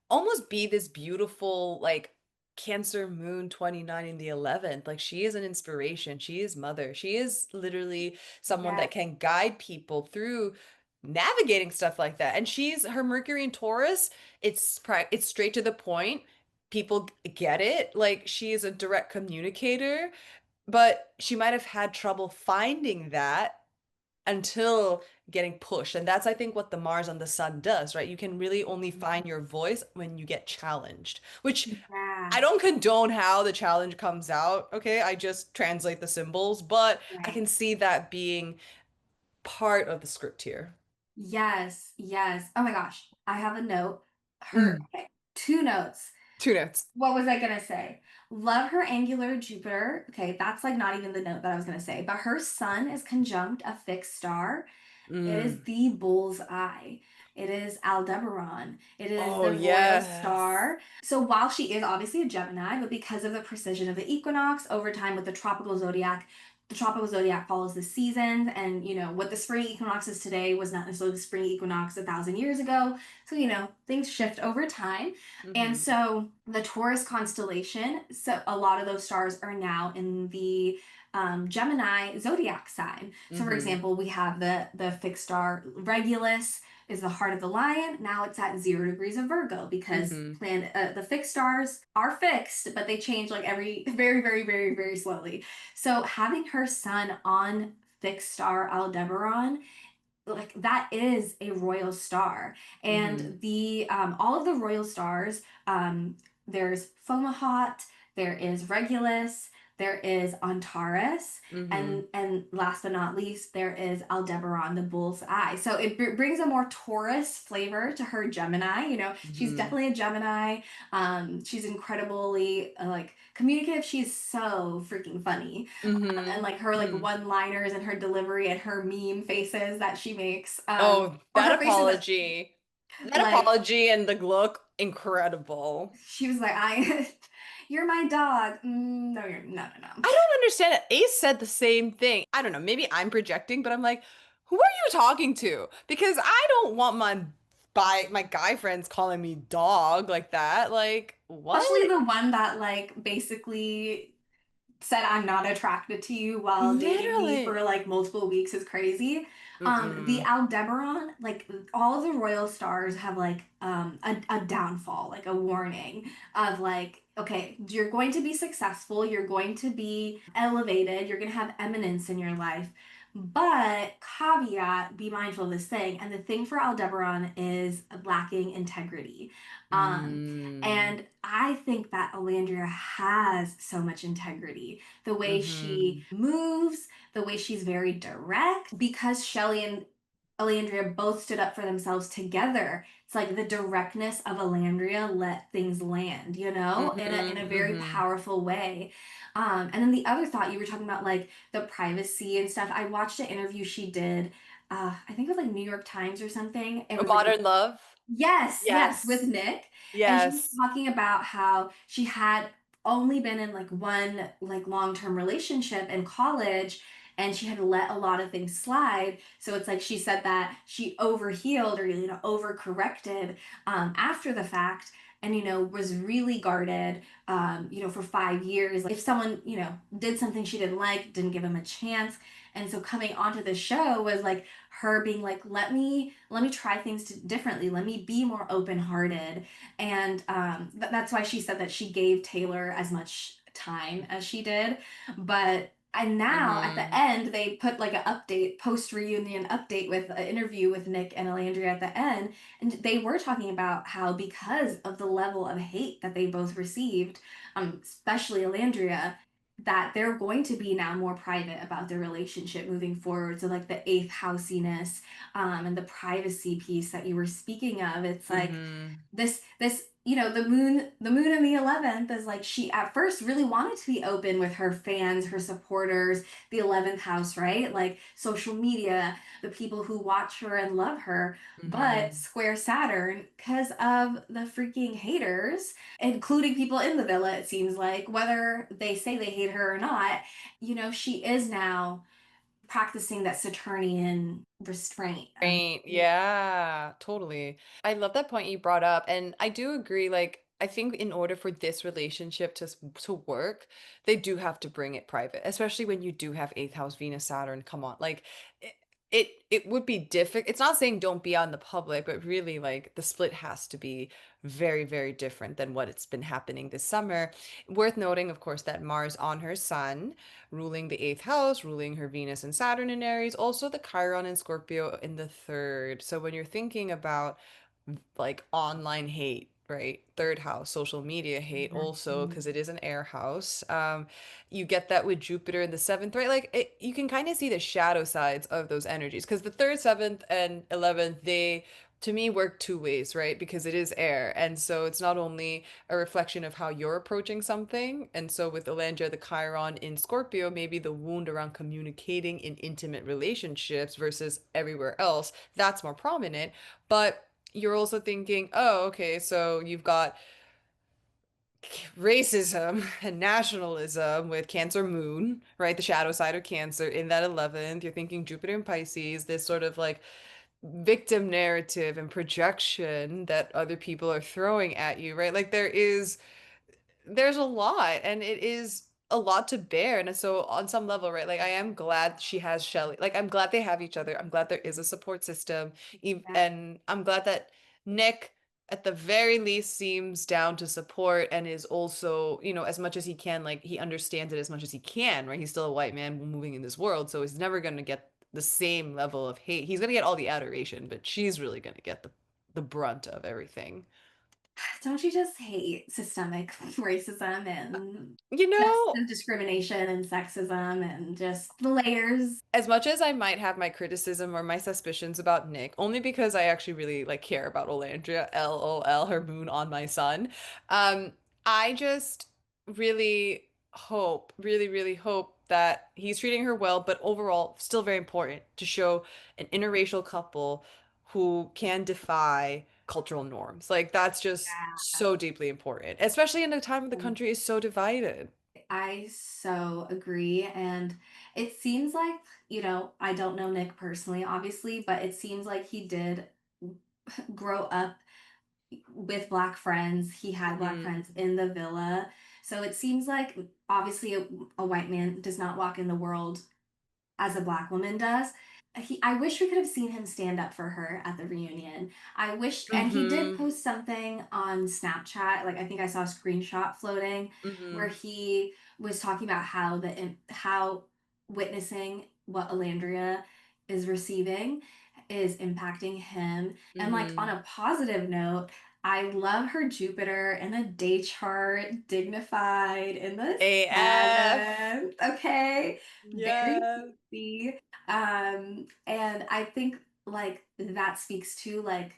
almost be this beautiful, like Cancer Moon 29 in the 11th. Like she is an inspiration. She is mother. She is literally someone Yeah. that can guide people through navigating stuff like that. And she's her Mercury in Taurus, it's straight to the point. People get it. Like she is a direct communicator, but she might have had trouble finding that until getting pushed. And that's, I think, what the Mars on the Sun does, right? You can really only find your voice when you get challenged, which I Yeah. don't condone how the challenge comes out. Okay. I just translate the symbols, but I can Right. see that being part of the script here. Yes. Yes. Oh my gosh. I have a note. Mm. Okay, two notes. Two notes. What was I gonna say? Love her angular Jupiter. Okay, that's like not even the note that I was gonna say. But her sun is conjunct a fixed star. It is Mm. the bull's eye. It is Aldebaran. It is Oh, the royal yes. star. So while she is obviously a Gemini, but because of the precision of the equinox over time with the tropical zodiac follows the seasons, and what the spring equinox is today was not necessarily the spring equinox 1,000 years ago. So things shift over time, and Mm-hmm. so the Taurus constellation. So a lot of those stars are now in the Gemini zodiac sign. So, for Mm-hmm. example, we have the fixed star Regulus is the heart of the lion. Now it's at 0 degrees of Virgo because Mm-hmm. the fixed stars are fixed, but they change like every very, very, very, very slowly. So having her sun on fixed star Aldebaran, like that is a royal star, Mm-hmm. and the all of the royal stars, there's Fomalhaut, there is Regulus, there is Antares, Mm-hmm. and last but not least there is Aldebaran, the bull's eye. So it brings a more Taurus flavor to her Gemini. She's Mm-hmm. definitely a Gemini. She's incredibly like communicative. She's so freaking funny, Mm-hmm. and like her like Mm-hmm. one liners and her delivery and her meme faces that she makes, Oh, or that her faces that apology. That like apology and the look, incredible. she was like, I you're my dog. No, you're no, no, no. I don't understand it. Ace said the same thing. I don't know. Maybe I'm projecting, but I'm like, who are you talking to? Because I don't want my guy friends calling me dog like that. Like, Especially what? the one that like basically said I'm not attracted to you while dating me for Literally. like multiple weeks is crazy. The Mm-mm. Aldebaran, like all of the royal stars have like a downfall, like a warning of like, okay, you're going to be successful, you're going to be elevated, you're going to have eminence in your life. But caveat, be mindful of this thing. And the thing for Aldebaran is lacking integrity. Um, Mm. and I think that Olandria has so much integrity. The way Mm-hmm. she moves, the way she's very direct, because Chelley and Olandria both stood up for themselves together. It's like the directness of Olandria let things land, in a Mm-hmm. very Mm-hmm. powerful way. And then the other thought you were talking about, like the privacy and stuff. I watched an interview she did. I think it was like New York Times or something. It A was like modern love? yes, yes, with Yes. Nick. And she was Yes. talking about how she had only been in like one like long-term relationship in college, and she had let a lot of things slide. So it's like she said that she overhealed or overcorrected after the fact, and was really guarded for 5 years. Like, if someone did something she didn't like, didn't give him a chance. And so coming onto the show was like her being like, let me try things differently, let me be more open-hearted. And that's why she said that she gave Taylor as much time as she did. But and now at the Mm-hmm. end they put like an update, post reunion update, with an interview with Nick and Alandria at the end, and they were talking about how, because of the level of hate that they both received, especially Alandria, that they're going to be now more private about their relationship moving forward. So like the eighth housiness, and the privacy piece that you were speaking of, it's like Mm-hmm. this the moon in the 11th is like, she at first really wanted to be open with her fans, her supporters, the 11th house, right? Like social media, the people who watch her and love her. But Mm-hmm. square Saturn, because of the freaking haters, including people in the villa, it seems like, whether they say they hate her or not, she is now practicing that Saturnian restraint. Right. Yeah, totally. I love that point you brought up. And I do agree, like, I think in order for this relationship to work, they do have to bring it private, especially when you do have eighth house Venus Saturn. Come on. Like it it would be difficult. It's not saying don't be out in the public, but really like the split has to be very, very different than what it's been happening this summer. Worth noting, of course, that Mars on her sun ruling the eighth house, ruling her Venus and Saturn in Aries, also the Chiron and Scorpio in the third. So when you're thinking about like online hate, right? Third house, social media hate also, because it is an air house. You get that with Jupiter in the seventh, right? Like you can kind of see the shadow sides of those energies because the third, seventh, and 11th, they to me work two ways, right? Because it is air. And so it's not only a reflection of how you're approaching something. And so with Olandria, the Chiron in Scorpio, maybe the wound around communicating in intimate relationships versus everywhere else, that's more prominent. But you're also thinking, oh, okay, so you've got racism and nationalism with Cancer Moon, right? The shadow side of Cancer in that 11th. You're thinking Jupiter and Pisces, this sort of like victim narrative and projection that other people are throwing at you, right? Like there's a lot and it is a lot to bear. And so on some level, right, like I am glad she has Chelley. Like I'm glad they have each other. I'm glad there is a support system. Yeah. And I'm glad that Nick at the very least seems down to support and is also, as much as he can, like he understands it as much as he can, right? He's still a white man moving in this world, so he's never going to get the same level of hate. He's going to get all the adoration, but she's really going to get the brunt of everything. Don't you just hate systemic racism and You know, system discrimination and sexism and just the layers? as much as I might have my criticism or my suspicions about Nick, only because I actually really like care about Olandria, LOL, her moon on my sun. Um, I just really hope, really, really hope that he's treating her well, but overall, still very important to show an interracial couple who can defy cultural norms. Like that's just so deeply important, especially in a time when the Yeah. country is so divided. I so agree. And it seems like, I don't know Nick personally, obviously, but it seems like he did grow up with Black friends. He had Black Hmm. friends in the villa. So it seems like, obviously, a white man does not walk in the world as a Black woman does. I wish we could have seen him stand up for her at the reunion. I wish, and he did Hmm. post something on Snapchat. Like I think I saw a screenshot floating where Hmm. he was talking about how witnessing what Alandria is receiving is impacting him. And like on Hmm. a positive note, I love her Jupiter in the day chart, dignified in the AF. seventh. Okay, very Yeah. see. And I think like that speaks to like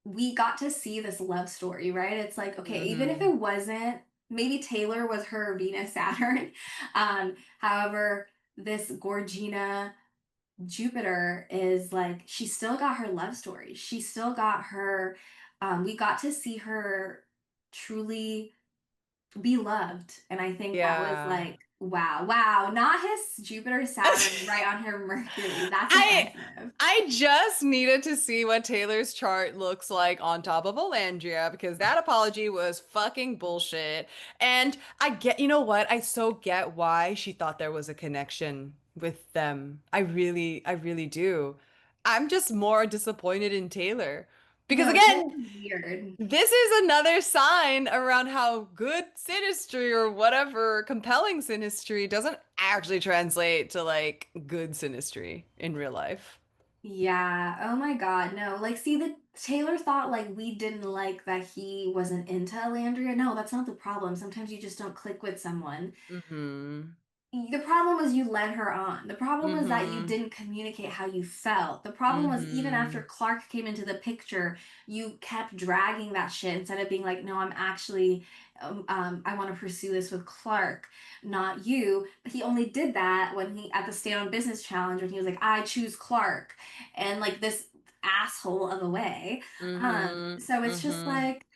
we got to see this love story, right? It's like, okay, even if Hmm. it wasn't, maybe Taylor was her Venus Saturn. However, this Gorgina Jupiter is like, she still got her love story. She still got her, we got to see her truly be loved. And I think that was Yeah. like, wow, wow, not his Jupiter Saturn right on her Mercury. That's I offensive. I just needed to see what Taylor's chart looks like on top of Olandria because that apology was fucking bullshit. And I get, you know what? I so get why she thought there was a connection with them. I really do. I'm just more disappointed in Taylor. Because No, again, Taylor's weird. this is another sign around how good synastry or whatever compelling synastry doesn't actually translate to like good synastry in real life. Yeah. Oh my God. No. Like, see, the Taylor thought like we didn't like that he wasn't into Alandria. No, that's not the problem. Sometimes you just don't click with someone. Mm-hmm. The problem was you led her on. The problem was that you Mm-hmm. didn't communicate how you felt. The problem was even after Mm-hmm. Clark came into the picture, you kept dragging that shit instead of being like, no, I'm actually, I want to pursue this with Clark, not you. But he only did that when he, at the Stand on Business Challenge, when he was like, I choose Clark. And like this asshole of a way. Mm-hmm. So it's just Mm-hmm. like,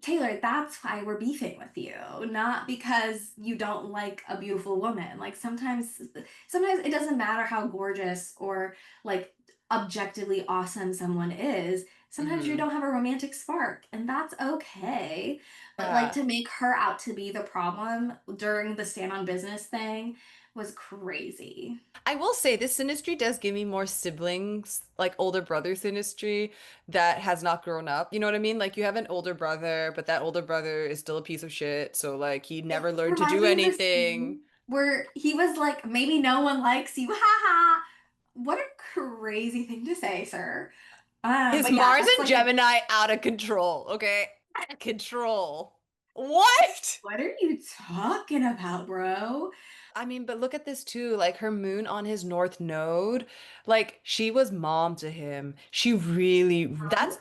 Taylor, that's why we're beefing with you, not because you don't like a beautiful woman. Like sometimes it doesn't matter how gorgeous or like objectively awesome someone is. Sometimes you Mm-hmm. don't have a romantic spark, and that's okay. But like Yeah. to make her out to be the problem during the stand on business thing was crazy. I will say this synastry does give me more siblings, like older brother synastry that has not grown up. You know what I mean? Like you have an older brother, but that older brother is still a piece of shit. So like he It never learned to reminds do me of the anything. scene where he was like, maybe no one likes you. Ha ha. What a crazy thing to say, sir. His But yeah, Mars that's and like, Gemini out of control. Okay. Out of control. What? what are you talking about, bro? I mean, but look at this too. Like her moon on his north node, like she was mom to him. She really, Mom, that's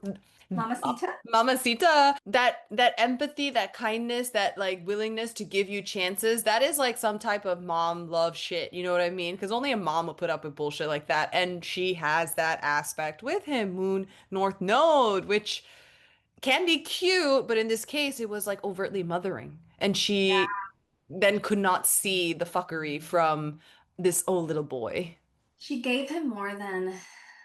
Mamacita. Mamacita. That empathy, that kindness, that like willingness to give you chances, that is like some type of mom love shit. You know what I mean? Because only a mom will put up with bullshit like that. And she has that aspect with him, moon north node, which can be cute, but in this case, it was like overtly mothering. And she then could not see the fuckery from this old little boy. She gave him He more than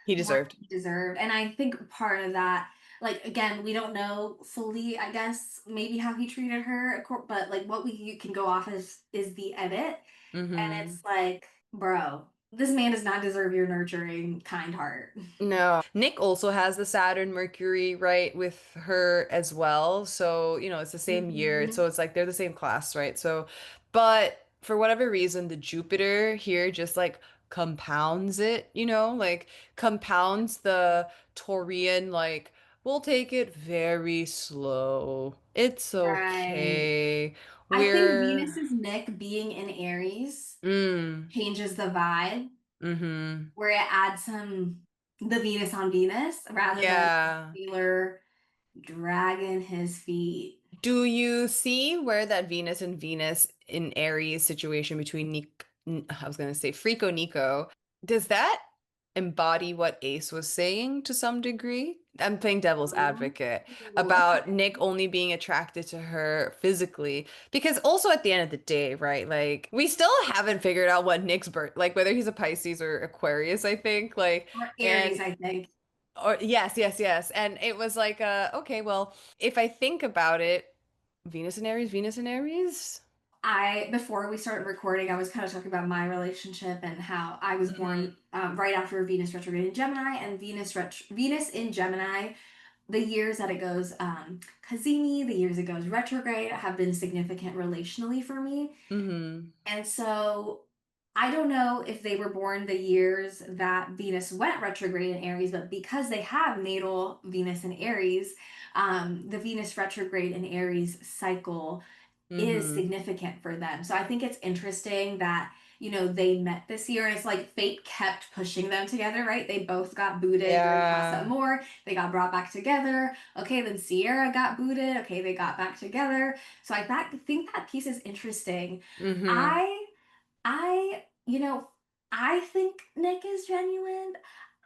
deserved. he deserved. And I think part of that, like again, we don't know fully, I guess, maybe how he treated her, but like what we can go off is the edit. And Hmm. it's like, bro, this man does not deserve your nurturing, kind heart. No. Nick also has the Saturn Mercury, right, with her as well. So, it's the same year. Mhm. So it's like they're the same class, right? So, but for whatever reason, the Jupiter here just like compounds it, like compounds the Taurian, like, we'll take it very slow. It's Right. okay. I think We're, Venus's Nick being in Aries mm, changes the vibe, mm-hmm. where it adds the Venus on Venus rather than Yeah. Taylor dragging his feet. Do you see where that Venus and Venus in Aries situation between I was going to say Frico Nico, does that embody what Ace was saying to some degree? I'm playing devil's Ooh, advocate about okay. Nick only being attracted to her physically. Because also at the end of the day, right? Like we still haven't figured out what Nick's birth, like whether he's a Pisces or Aquarius, I think. Like, Or Aries, and I think. or yes, yes, yes. And it was like, okay, well, if I think about it, Venus and Aries, Venus and Aries. Before we started recording, I was kind of talking about my relationship and how I was Hmm. born right after Venus retrograde in Gemini, and Venus in Gemini, the years that it goes Cazimi, the years it goes retrograde have been significant relationally for me. Hmm. And so I don't know if they were born the years that Venus went retrograde in Aries, but because they have natal Venus in Aries, the Venus retrograde in Aries cycle is Hmm. significant for them. So I think it's interesting that, they met this year and it's like fate kept pushing them together, right? They both got booted during Casa Yeah. Amor. They got brought back together. Okay, then Sierra got booted. Okay, they got back together. So think that piece is interesting. Hmm. I I think Nick is genuine.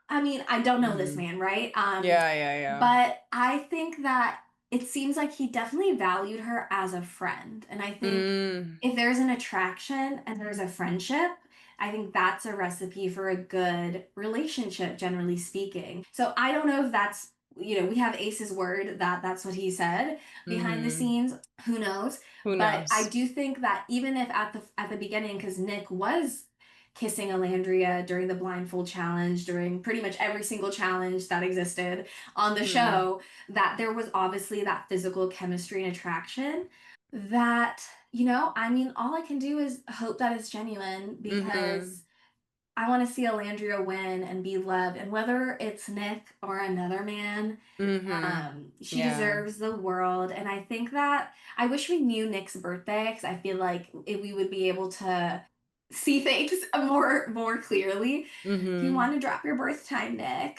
I mean, I don't know this Hmm. man, right? Yeah, yeah, yeah. But I think that it seems like he definitely valued her as a friend. And I think Mm. if there's an attraction and there's a friendship, I think that's a recipe for a good relationship, generally speaking. So I don't know if that's, we have Ace's word that that's what he said behind the Hmm. scenes. Who knows? Who But I knows? do think that even if at the beginning, because Nick was kissing Olandria during the blindfold challenge, during pretty much every single challenge that existed on the Hmm. show, that there was obviously that physical chemistry and attraction that, I mean, all I can do is hope that it's genuine Hmm. because I want to see Olandria win and be loved. And whether it's Nick or another man, Hmm. she Yeah. deserves the world. And I think that I wish we knew Nick's birthday because I feel like we would be able to see things more clearly. If you want Hmm. to drop your birth time, Nick,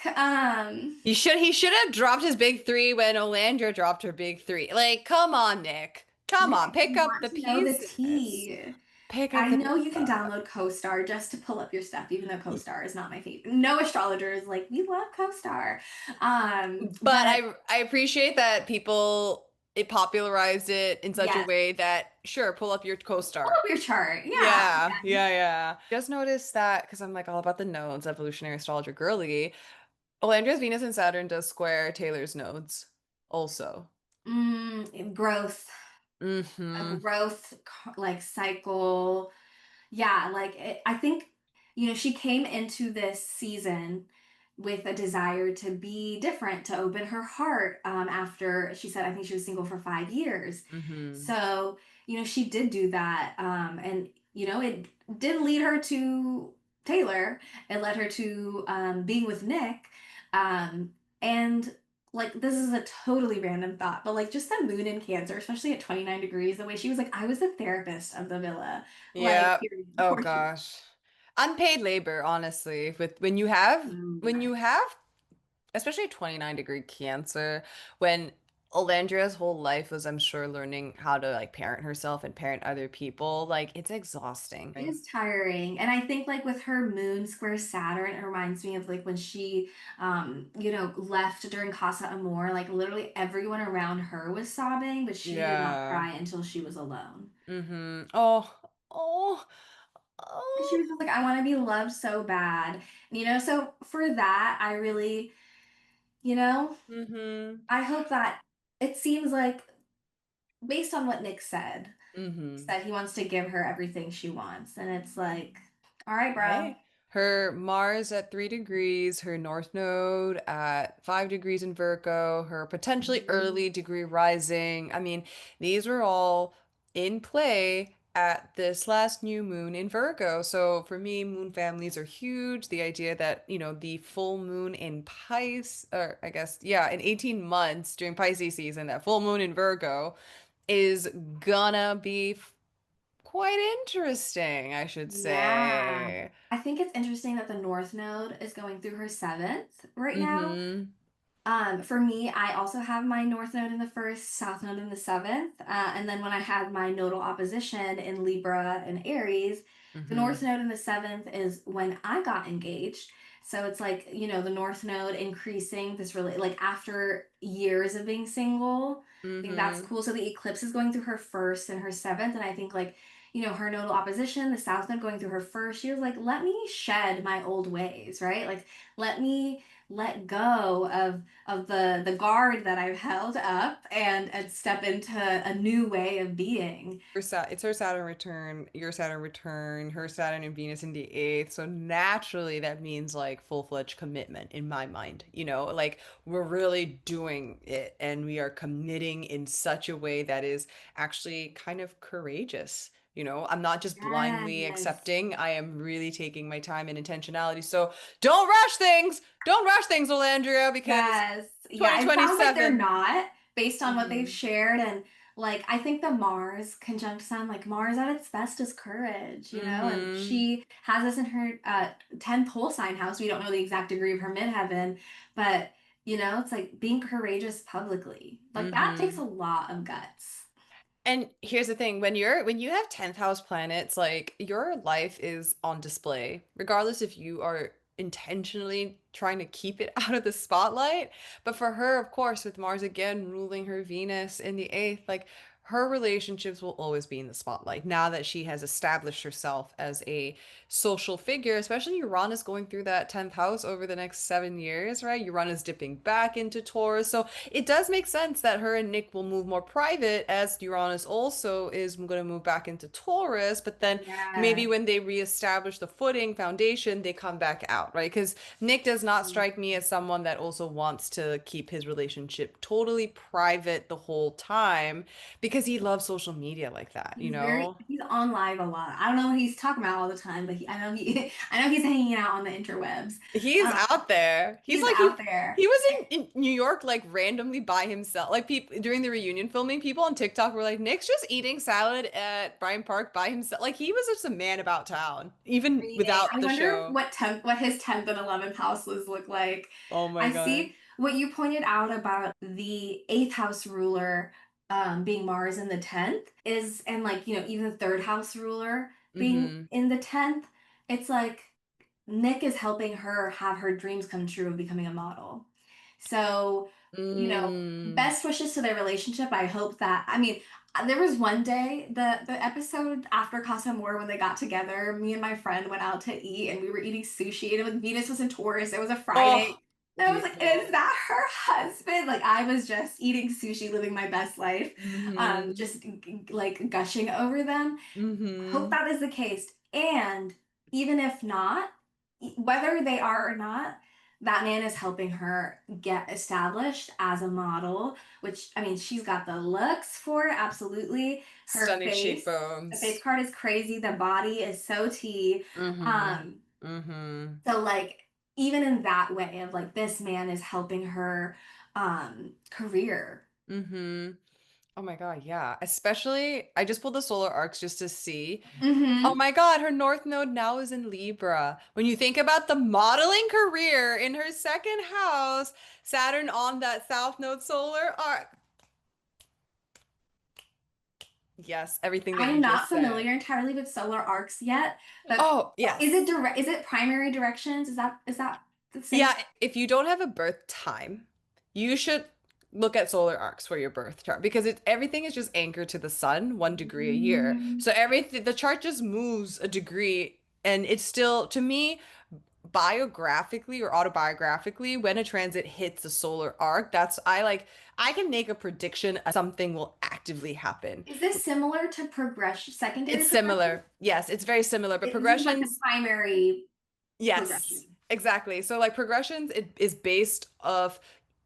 He should have dropped his big three when Olandra dropped her big three. Like, come on, Nick. Come Nick, on, if pick you up want the to know the pieces. tea. Pick up I the know you can pieces. download CoStar just to pull up your stuff, even though CoStar is not my favorite. No astrologer is like, we love CoStar. But But I appreciate that people it popularized it in such a yes, way that sure, pull up your pull co-star. up your chart. Yeah. Yeah, yeah, yeah. Just noticed that because I'm like all about the nodes, evolutionary astrologer girly. Olandra's Venus and Saturn does square Taylor's nodes also. Growth, a Mm-hmm. growth like cycle. Yeah, like I think, she came into this season with a desire to be different, to open her heart after she said, I think she was single for 5 years. Mm-hmm. So, she did do that. And, it did lead her to Taylor. It led her to being with Nick. And like this is a totally random thought, but like just the moon in Cancer, especially at 29 degrees, the way she was like, I was the therapist of the villa. Like, Yeah. period. Oh Poor thing. gosh. Unpaid labor, honestly, with So when you much. have especially 29-degree Cancer, when Olandria's whole life was, I'm sure, learning how to like parent herself and parent other people, like it's It exhausting. is tiring. And I think like with her moon square Saturn, it reminds me of like when she left during Casa Amor, like literally everyone around her was sobbing, but she did not Yeah. cry until she was alone. Mm-hmm. Oh, And she oh. was just like, I want to be loved so bad. So for that, I really, you know, Mm-hmm. I hope that it seems like based on what Nick Mm-hmm. said he wants to give her everything she wants. And it's like, all right, bro. Hey, her Mars at 3 degrees, her North Node at 5 degrees in Virgo, her potentially early degree rising. I mean, these were all in play at this last new moon in Virgo. So for me, moon families are huge. The idea that, the full moon in Pisces, or I guess, yeah, in 18 months during Pisces season, that full moon in Virgo is gonna be quite interesting, I should Yeah. say. I think it's interesting that the North Node is going through her seventh right now. Mm-hmm. For me, I also have my North Node in the first, South Node in the seventh. And then when I had my nodal opposition in Libra and Aries, the North Mm-hmm. Node in the seventh is when I got engaged. So it's like, the North Node increasing this really, like after years of being single. I think that's Mm-hmm. cool. So the eclipse is going through her first and her seventh. And I think, like, her nodal opposition, the South Node going through her first, she was like, let me shed my old ways, right? Like, let me let go of the guard that I've held up and step into a new way of being. It's her Saturn return, your Saturn return, her Saturn and Venus in the eighth. So naturally, that means like full-fledged commitment in my mind. Like we're really doing it and we are committing in such a way that is actually kind of courageous. I'm not just blindly Yes. accepting, I am really taking my time and intentionality. So don't rush things. Don't rush things, Olandria, because Yes. Yeah, it sounds like they're 2027. not based on what they've Mm-hmm. shared. And like, I think the Mars conjunct Sun, like Mars at its best is courage. And Mm-hmm. she has this in her 10th whole sign house. We don't know the exact degree of her midheaven, but it's like being courageous publicly. Like that takes a Mm-hmm. lot of guts. And here's the thing, when you have 10th house planets, like your life is on display, regardless if you are intentionally trying to keep it out of the spotlight. But for her, of course, with Mars again ruling her Venus in the eighth, like her relationships will always be in the spotlight now that she has established herself as a social figure, especially Uranus going through that 10th house over the next 7 years, right? Uranus dipping back into Taurus. So it does make sense that her and Nick will move more private as Uranus also is going to move back into Taurus. But then maybe Yeah. when they reestablish the footing foundation, they come back out, right? Because Nick does not strike me as someone that also wants to keep his relationship totally private the whole time because he loves social media like that, you know? He's on live a lot. I don't know what he's talking about all the time, but I know I know he's hanging out on the interwebs. He's Um, out there. He's he's like out there. he was in New York like randomly by himself. Like people during the reunion filming, people on TikTok were like, Nick's just eating salad at Bryant Park by himself. Like he was just a man about town, even Reading. without I the wonder show. what his 10th and 11th houses look like. Oh my I God. see what you pointed out about the eighth house ruler being Mars in the 10th is, and like, even the third house ruler being Mm-hmm. in the 10th. It's like Nick is helping her have her dreams come true of becoming a model. So, Mm. best wishes to their relationship. I hope that, I mean, there was one day, the episode after Casa Amor when they got together, me and my friend went out to eat and we were eating sushi and Venus was in Taurus. It was a Oh, Friday. And I was like, is beautiful. that her husband? Like I was just eating sushi, living my best life, Mm-hmm. just like gushing over them. Hope Mm-hmm. that is the case. And even if not, whether they are or not, that man is helping her get established as a model, which I mean, she's got the looks for it, absolutely. Her Stunning face, the face cheekbones. card is crazy. The body is so T. Mm-hmm. Um, Mm-hmm. so like even in that way of like this man is helping her career. Mm-hmm. Oh my God, yeah. Especially, I just pulled the solar arcs just to see. Oh Mm-hmm. my God, her North Node now is in Libra. When you think about the modeling career in her second house, Saturn on that South Node solar arc. Yes, everything that you I'm not just said. familiar entirely with solar arcs yet, but Oh, is it yes. direct? Is it primary directions? Is that the same? Yeah, if you don't have a birth time, you should look at solar arcs for your birth chart because everything is just anchored to the sun 1 degree a year. Mm, So everything the chart just moves a degree and it's still to me biographically or autobiographically when a transit hits the solar arc, I can make a prediction something will actively happen. is this similar to progression, secondary It's progression? similar. Yes, it's very similar, but This is like the progressions. primary Yes, progression. exactly. So like progressions, it is based of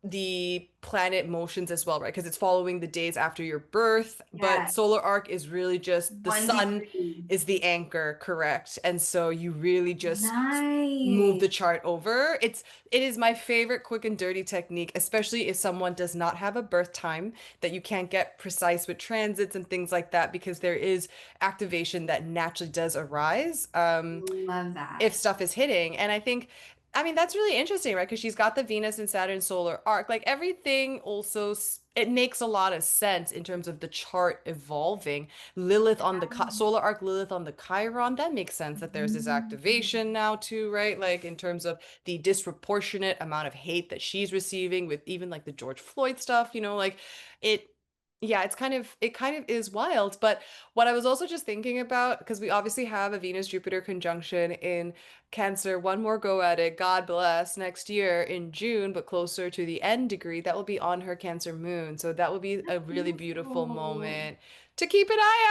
the planet motions as well, right? Because it's following the days after your birth, but Yeah, solar arc is really just the one sun degree. is the anchor, correct? And so you really just move the Nice. chart over. It is my favorite quick and dirty technique, especially if someone does not have a birth time that you can't get precise with transits and things like that because there is activation that naturally does arise. Love that. If stuff is hitting. And I mean, that's really interesting, right? Because she's got the Venus and Saturn solar arc. Like everything also, it makes a lot of sense in terms of the chart evolving. Lilith on the solar arc, Lilith on the Chiron. That makes sense that there's this Mhm. activation now too, right? Like in terms of the disproportionate amount of hate that she's receiving with even like the George Floyd stuff, like it. Yeah, it kind of is wild, but what I was also just thinking about, because we obviously have a Venus-Jupiter conjunction in Cancer, one more go at it, God bless, next year in June, but closer to the end degree, that will be on her Cancer moon. So that will be a really beautiful Beautiful. moment to keep an eye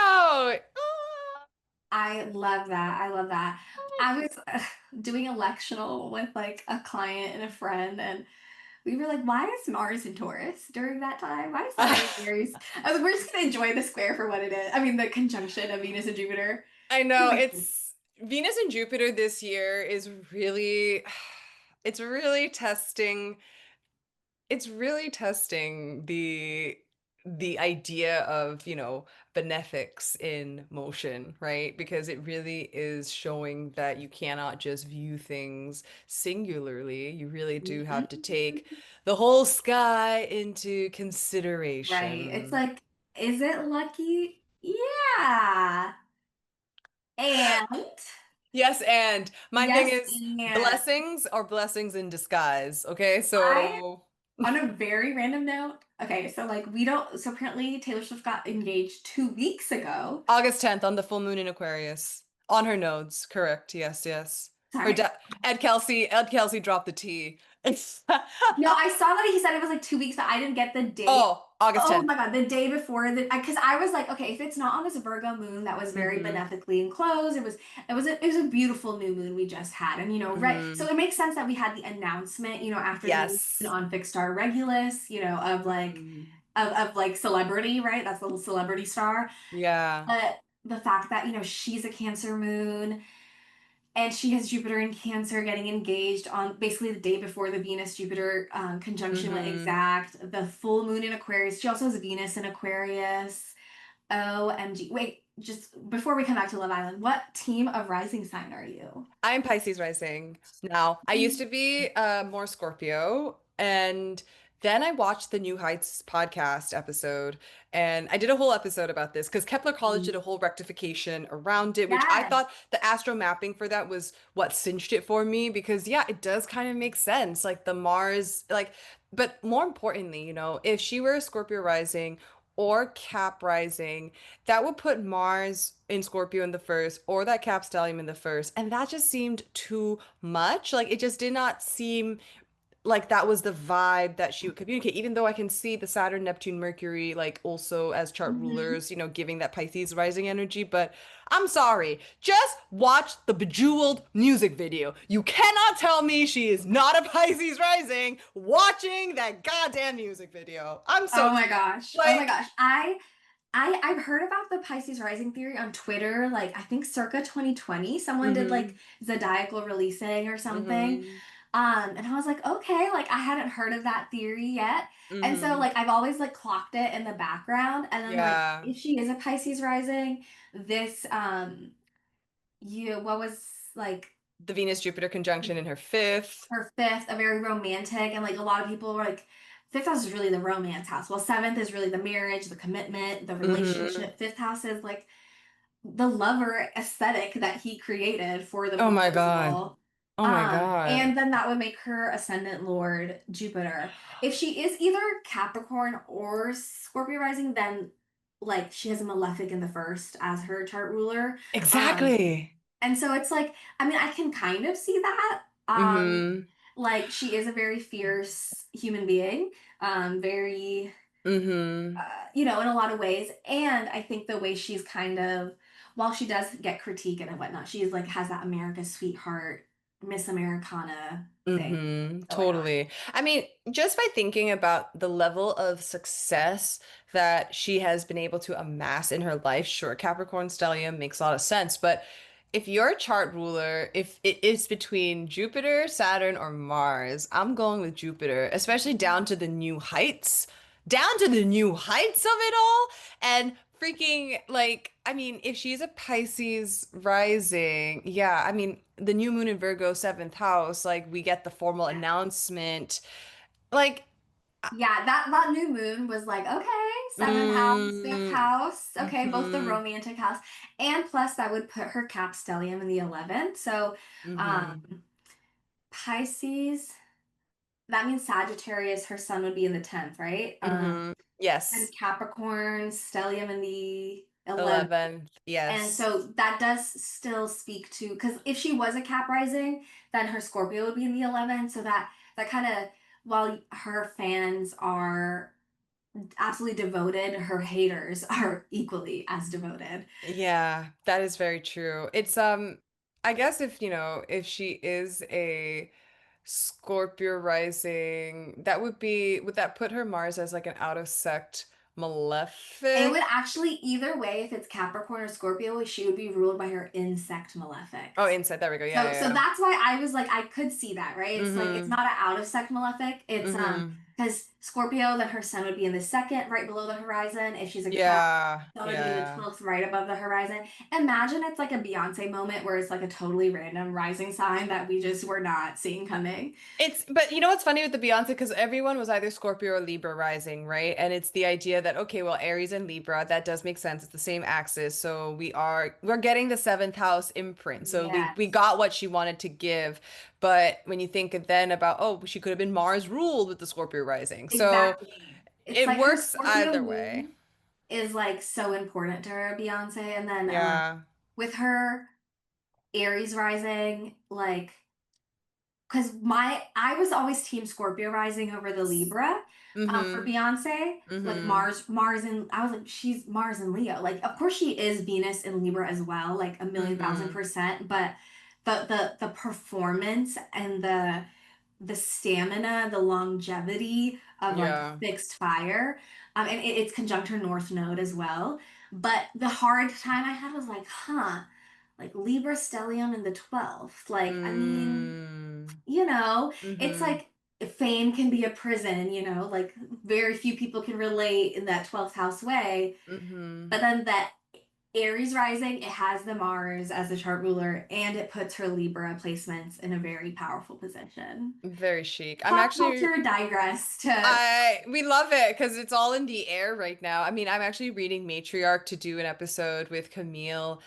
out. Ah! I love that. I love that. I was doing a lectional with like a client and a friend, and we were like, why is Mars in Taurus during that time? Why is Saturn in Aries? I was like, we're just gonna enjoy the square for what it is. I mean, the conjunction of Venus and Jupiter. I Oh know my it's Venus and Jupiter this year is really, it's really testing. It's really testing the idea of, benefics in motion, right? Because it really is showing that you cannot just view things singularly. You really do have to goodness. take the whole sky into Right. It's consideration. like, is it lucky? Yeah. And Yes, and my thing yes, is and blessings are blessings in disguise, okay? I So on a very random note, okay, so like we don't so apparently Taylor Swift got engaged 2 weeks ago. August 10th on the full moon in Aquarius. On her nodes, correct. Yes, yes. Her Sorry. dad, Ed Kelsey dropped the T. It's No, I saw that he said it was like 2 weeks, but I didn't get the date. Oh, August Oh 10th. my God, the day before the, because I was like, okay, if it's not on this Virgo moon that was very Mm-hmm. benefically enclosed, it was a beautiful new moon we just had, and right, so Mm-hmm. it makes sense that we had the announcement, after the new moon Yes. on Fixed Star Regulus, of like Mm. of like celebrity, right? That's the little celebrity star. Yeah. But the fact that she's a Cancer moon and she has Jupiter in Cancer getting engaged on basically the day before the Venus Jupiter conjunction went Mm-hmm. exact. The full moon in Aquarius. She also has Venus in Aquarius. OMG. Wait, just before we come back to Love Island, what team of rising sign are you? I'm Pisces rising now. I used to be more Scorpio, and then I watched the New Heights podcast episode, and I did a whole episode about this because Kepler College did a whole rectification around it, which I Yes. thought the astro mapping for that was what cinched it for me because yeah, it does kind of make sense. Like the Mars, but more importantly, if she were a Scorpio rising or Cap rising, that would put Mars in Scorpio in the first, or that Cap Stellium in the first. And that just seemed too much. Like it just did not seem like that was the vibe that she would communicate, even though I can see the Saturn, Neptune, Mercury, like also as chart Mhm. rulers, giving that Pisces rising energy. But I'm sorry, just watch the Bejeweled music video. You cannot tell me she is not a Pisces rising watching that goddamn music video. I'm Oh so my gosh. Oh my like, gosh. I've heard about the Pisces rising theory on Twitter, like I think circa 2020. Someone did like mm-hmm, zodiacal releasing or something. mm-hmm. And I was like, okay, like I hadn't heard of that theory yet. And so Mm-hmm. like I've always like clocked it in the background. And then like Yeah. if she is a Pisces rising, this what was like The Venus Jupiter conjunction in her fifth. her fifth, a very romantic, and like a lot of people were like, fifth house is really the romance house. Well, seventh is really the marriage, the commitment, the Mm-hmm. relationship. Fifth house is like the lover aesthetic that he created for the Oh my God. proposal. Oh my God. And then that would make her ascendant lord Jupiter. If she is either Capricorn or Scorpio rising, then like she has a malefic in the first as her chart ruler. Um, Exactly. and so it's like, I mean, I can kind of see that. Mm-hmm. Like she is a very fierce human being, very Mm-hmm. in a lot of ways. And I think the way she's kind of, while she does get critique and whatnot, she's like has that America's sweetheart, Miss Americana thing Mm-hmm. going on. Totally. I mean, just by thinking about the level of success that she has been able to amass in her life, sure, Capricorn stellium makes a lot of sense. But if your chart ruler, if it is between Jupiter, Saturn, or Mars, I'm going with Jupiter, especially down to the new heights, down to the new heights of it all. And freaking, like, I mean, if she's a Pisces rising, yeah, I mean, the new moon in Virgo, seventh house, like, we get the formal announcement. Like, Yeah, that new moon was like, okay, seventh house, fifth mm, house, okay, both the mm-hmm, romantic house. And plus that would put her cap stellium in the 11th. So mm-hmm, um Pisces, that means Sagittarius, her sun would be in the 10th, right? mm-hmm. And Yes. Capricorn, stellium in the 11th. 11th. And Yes. so that does still speak to, because if she was a Cap rising, then her Scorpio would be in the 11th. So that kind of, while her fans are absolutely devoted, her haters are equally as devoted. Yeah, that is very true. It's I guess if you know if she is a Scorpio rising, that would be would that put her Mars as like an out of sect It malefic? would actually, either way, if it's Capricorn or Scorpio, she would be ruled by her insect Oh, malefics. inside. There we go. Yeah, So yeah, that's why I was like, I could see that, right? yeah. It's like it's Mm-hmm. not an out of sect malefic. It's Mm-hmm. because Scorpio, then her sun would be in the second, right below the horizon. If she's a Cap, Yeah, sun would be in the yeah. 12th, right above the horizon. Imagine it's like a Beyonce moment where it's like a totally random rising sign that we just were not seeing coming. It's, but you know what's funny with the Beyonce? Because everyone was either Scorpio or Libra rising, right? And it's the idea that, okay, well, Aries and Libra, that does make sense. It's the same axis. So we're getting the seventh house imprint. So we Yes, got what she wanted to give. But when you think then about, oh, she could have been Mars ruled with the Scorpio rising. So exactly. It's it like her works Scorpio either way. moon is like so important to her, Beyonce. And then Yeah. with her Aries rising, like because my I was always team Scorpio rising over the Libra for Mm-hmm. Beyonce. Like Mm-hmm. Mars and I was like, she's Mars and Leo. Like, of course she is Venus and Libra as well, like a million thousand Mm-hmm. percent. But the performance and the stamina, the longevity of like Yeah. fixed fire, and it's conjunct her North Node as well. But the hard time I had was like, huh, like Libra stellium in the 12th. Like, I mean, Mm. it's Mm-hmm. like fame can be a prison, like very few people can relate in that 12th house way. Mm-hmm. But then that Aries rising, it has the Mars as the chart ruler, and it puts her Libra placements in a very powerful position. Very chic. I'm Pop actually culture digress to I we love it because it's all in the air right now. I mean, I'm actually reading Matriarch to do an episode with Camille,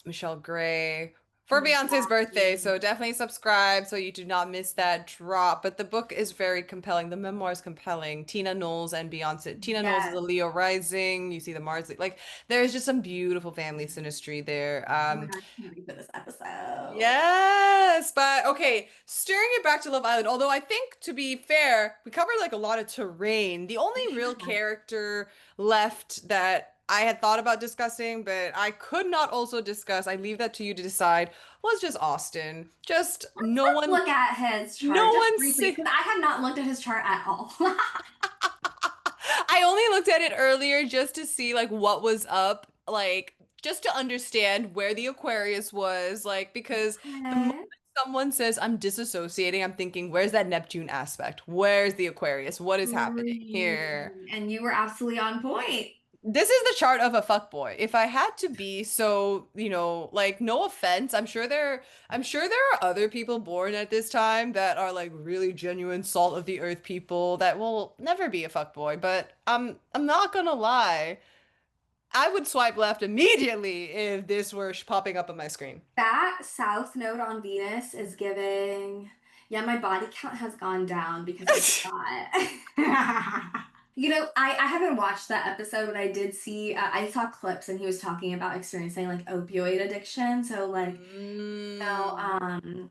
Michelle Gray for Beyonce's birthday. exactly. So definitely subscribe so you do not miss that drop. But the book is very compelling. The memoir is compelling. Tina Knowles and Beyonce. Tina Knowles is a Yes. Leo rising. You see the Mars, like there's just some beautiful family synastry there. Oh my God, I can't wait for this episode. Yes, but okay, steering it back to Love Island, although I think to be fair, we covered like a lot of terrain. The only real Yeah. character left that I had thought about discussing, but I could not also discuss, I leave that to you to decide, was just Austin. Just no Let's one, look at his no chart just one briefly say. because I have not looked at his chart at all. I only looked at it earlier just to see like what was up, like just to understand where the Aquarius was, like because the moon Okay. someone says I'm disassociating, I'm thinking, where's that Neptune aspect? Where's the Aquarius? What is happening here? And you were absolutely on point. This is the chart of a fuckboy. If I had to be so, like no offense, I'm sure there are other people born at this time that are like really genuine salt of the earth people that will never be a fuckboy, but I'm not gonna lie. I would swipe left immediately if this were popping up on my screen. That south node on Venus is giving, yeah, my body count has gone down because of that. I haven't watched that episode, but I did see, I saw clips and he was talking about experiencing like opioid addiction. So, like, you know, Mm, um,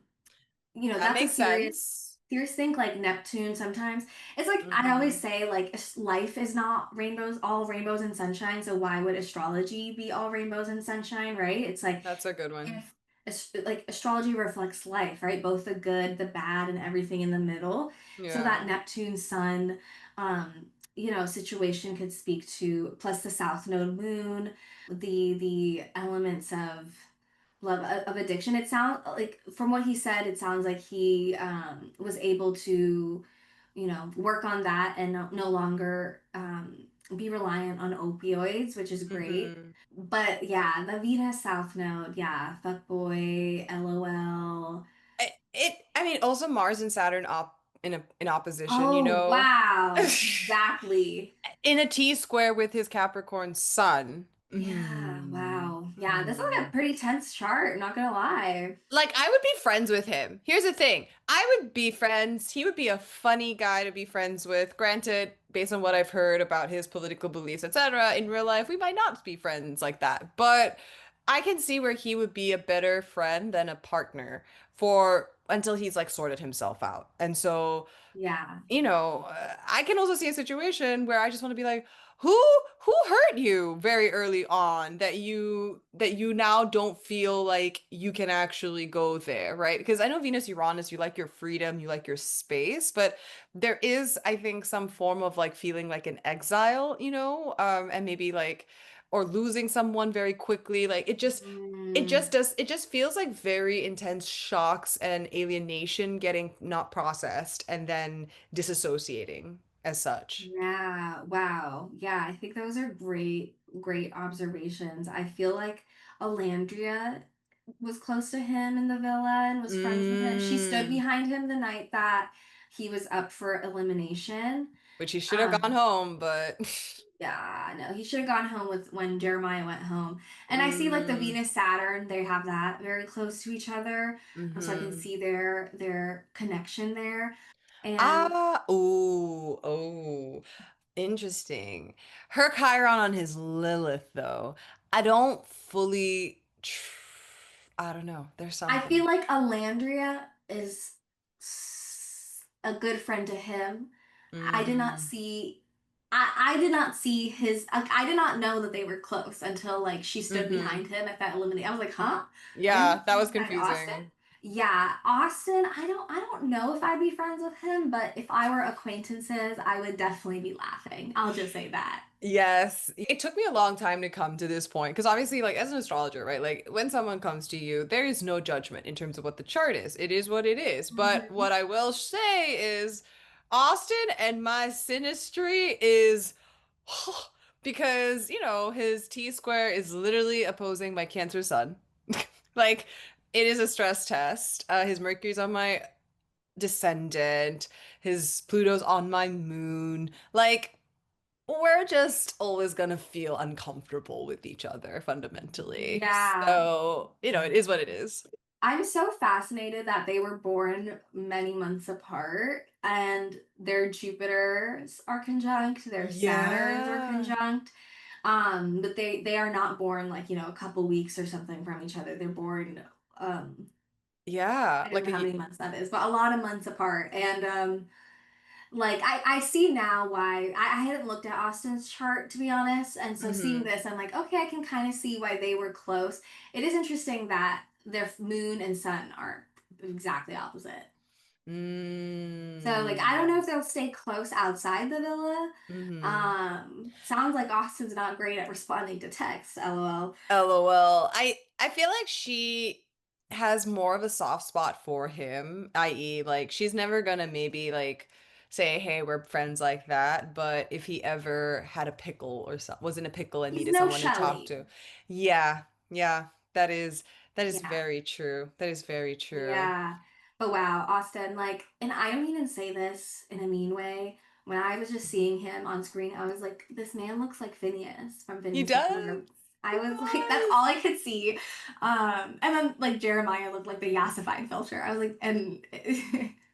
that that's a makes sense. serious thing, like Neptune sometimes. It's like I always Hmm. say, like life is not rainbows, all rainbows and sunshine. So why would astrology be all rainbows and sunshine, right? It's like That's a good one. if like astrology reflects life, right? Both the good, the bad, and everything in the middle. So that Yeah. Neptune Sun, situation could speak to plus the South Node Moon, the elements of love of addiction. It sounds like from what he said, it sounds like he was able to, work on that and no longer be reliant on opioids, which is great. Hmm. But yeah, the Venus South Node, yeah, fuckboy, LOL. I mean, also Mars and Saturn in opposition, Oh wow, exactly. in a T square with his Capricorn sun. Yeah, Mm. wow. Yeah, this is like a Mm. pretty tense chart, not gonna lie. Like I would be friends with him. Here's the thing. I would be friends. He would be a funny guy to be friends with. Granted, based on what I've heard about his political beliefs, etc., in real life, we might not be friends like that. But I can see where he would be a better friend than a partner for until he's like sorted himself out. And so Yeah. I can also see a situation where I just want to be like, who who hurt you very early on that you now don't feel like you can actually go there, right? Because I know Venus Uranus, you like your freedom, you like your space, but there is, I think, some form of like feeling like an exile, and maybe like or losing someone very quickly. Like Mm, it just feels like very intense shocks and alienation getting not processed and then disassociating as such. yeah, wow. Yeah, I think those are great, great observations. I feel like Olandria was close to him in the villa and was friends with him. She stood Mm. behind him the night that he was up for elimination. Which he should have gone Um, home, but yeah, no, he should have gone home with when Jeremiah went home. And I see like the mm, Venus Saturn, they have that very close to each other. So I can hmm. see their connection there. And Ah, oh, interesting. Her Chiron on his Lilith, though. I don't fully, I don't know. There's I feel something. like Alandria is a good friend to him. I did not Mm, see I did not see his like, I did not know that they were close until like she stood hmm. behind him at that elimination. I was like, huh? Yeah, Alandria that stood was behind Austin? confusing. Yeah, Austin, I don't know if I'd be friends with him, but if I were acquaintances, I would definitely be laughing. I'll just say that. Yes, it took me a long time to come to this point because obviously, like as an astrologer, right? Like when someone comes to you, there is no judgment in terms of what the chart is. It is what it is. But Mhm. what I will say is, Austin and my synastry is because his T square is literally opposing my Cancer sun. Like it is a stress test. His Mercury's on my descendant. His Pluto's on my moon. Like we're just always gonna feel uncomfortable with each other fundamentally. Yeah. So, it is what it is. I'm so fascinated that they were born many months apart and their Jupiters are conjunct, their Saturns are Yeah. conjunct. But they are not born like, a couple weeks or something from each other. They're born Yeah. I don't Like know how many months that is, but a lot of months apart. And like I see now why I hadn't looked at Austin's chart to be honest. And so seeing hmm this, I'm like, okay, I can kind of see why they were close. It is interesting that their moon and sun are exactly opposite. So like I don't know Mm. if they'll stay close outside the villa. hmm Sounds like Austin's not great at responding to text, lol. LOL. I feel like she has more of a soft spot for him, i.e., like she's never gonna maybe like say, "Hey, we're friends like that," but if he ever had a pickle or so, was in a pickle and He's needed no someone to talk Chelley. to. Yeah, yeah, that is Yeah. very true. That is very true. Yeah. But wow, Austin, like, and I don't even say this in a mean way. When I was just seeing him on screen, I was like, this man looks like Phineas from He Phineas and does. Ferb. I He was like, that's does. all I could see. And then like Jeremiah looked like the yassified filter. I was like, and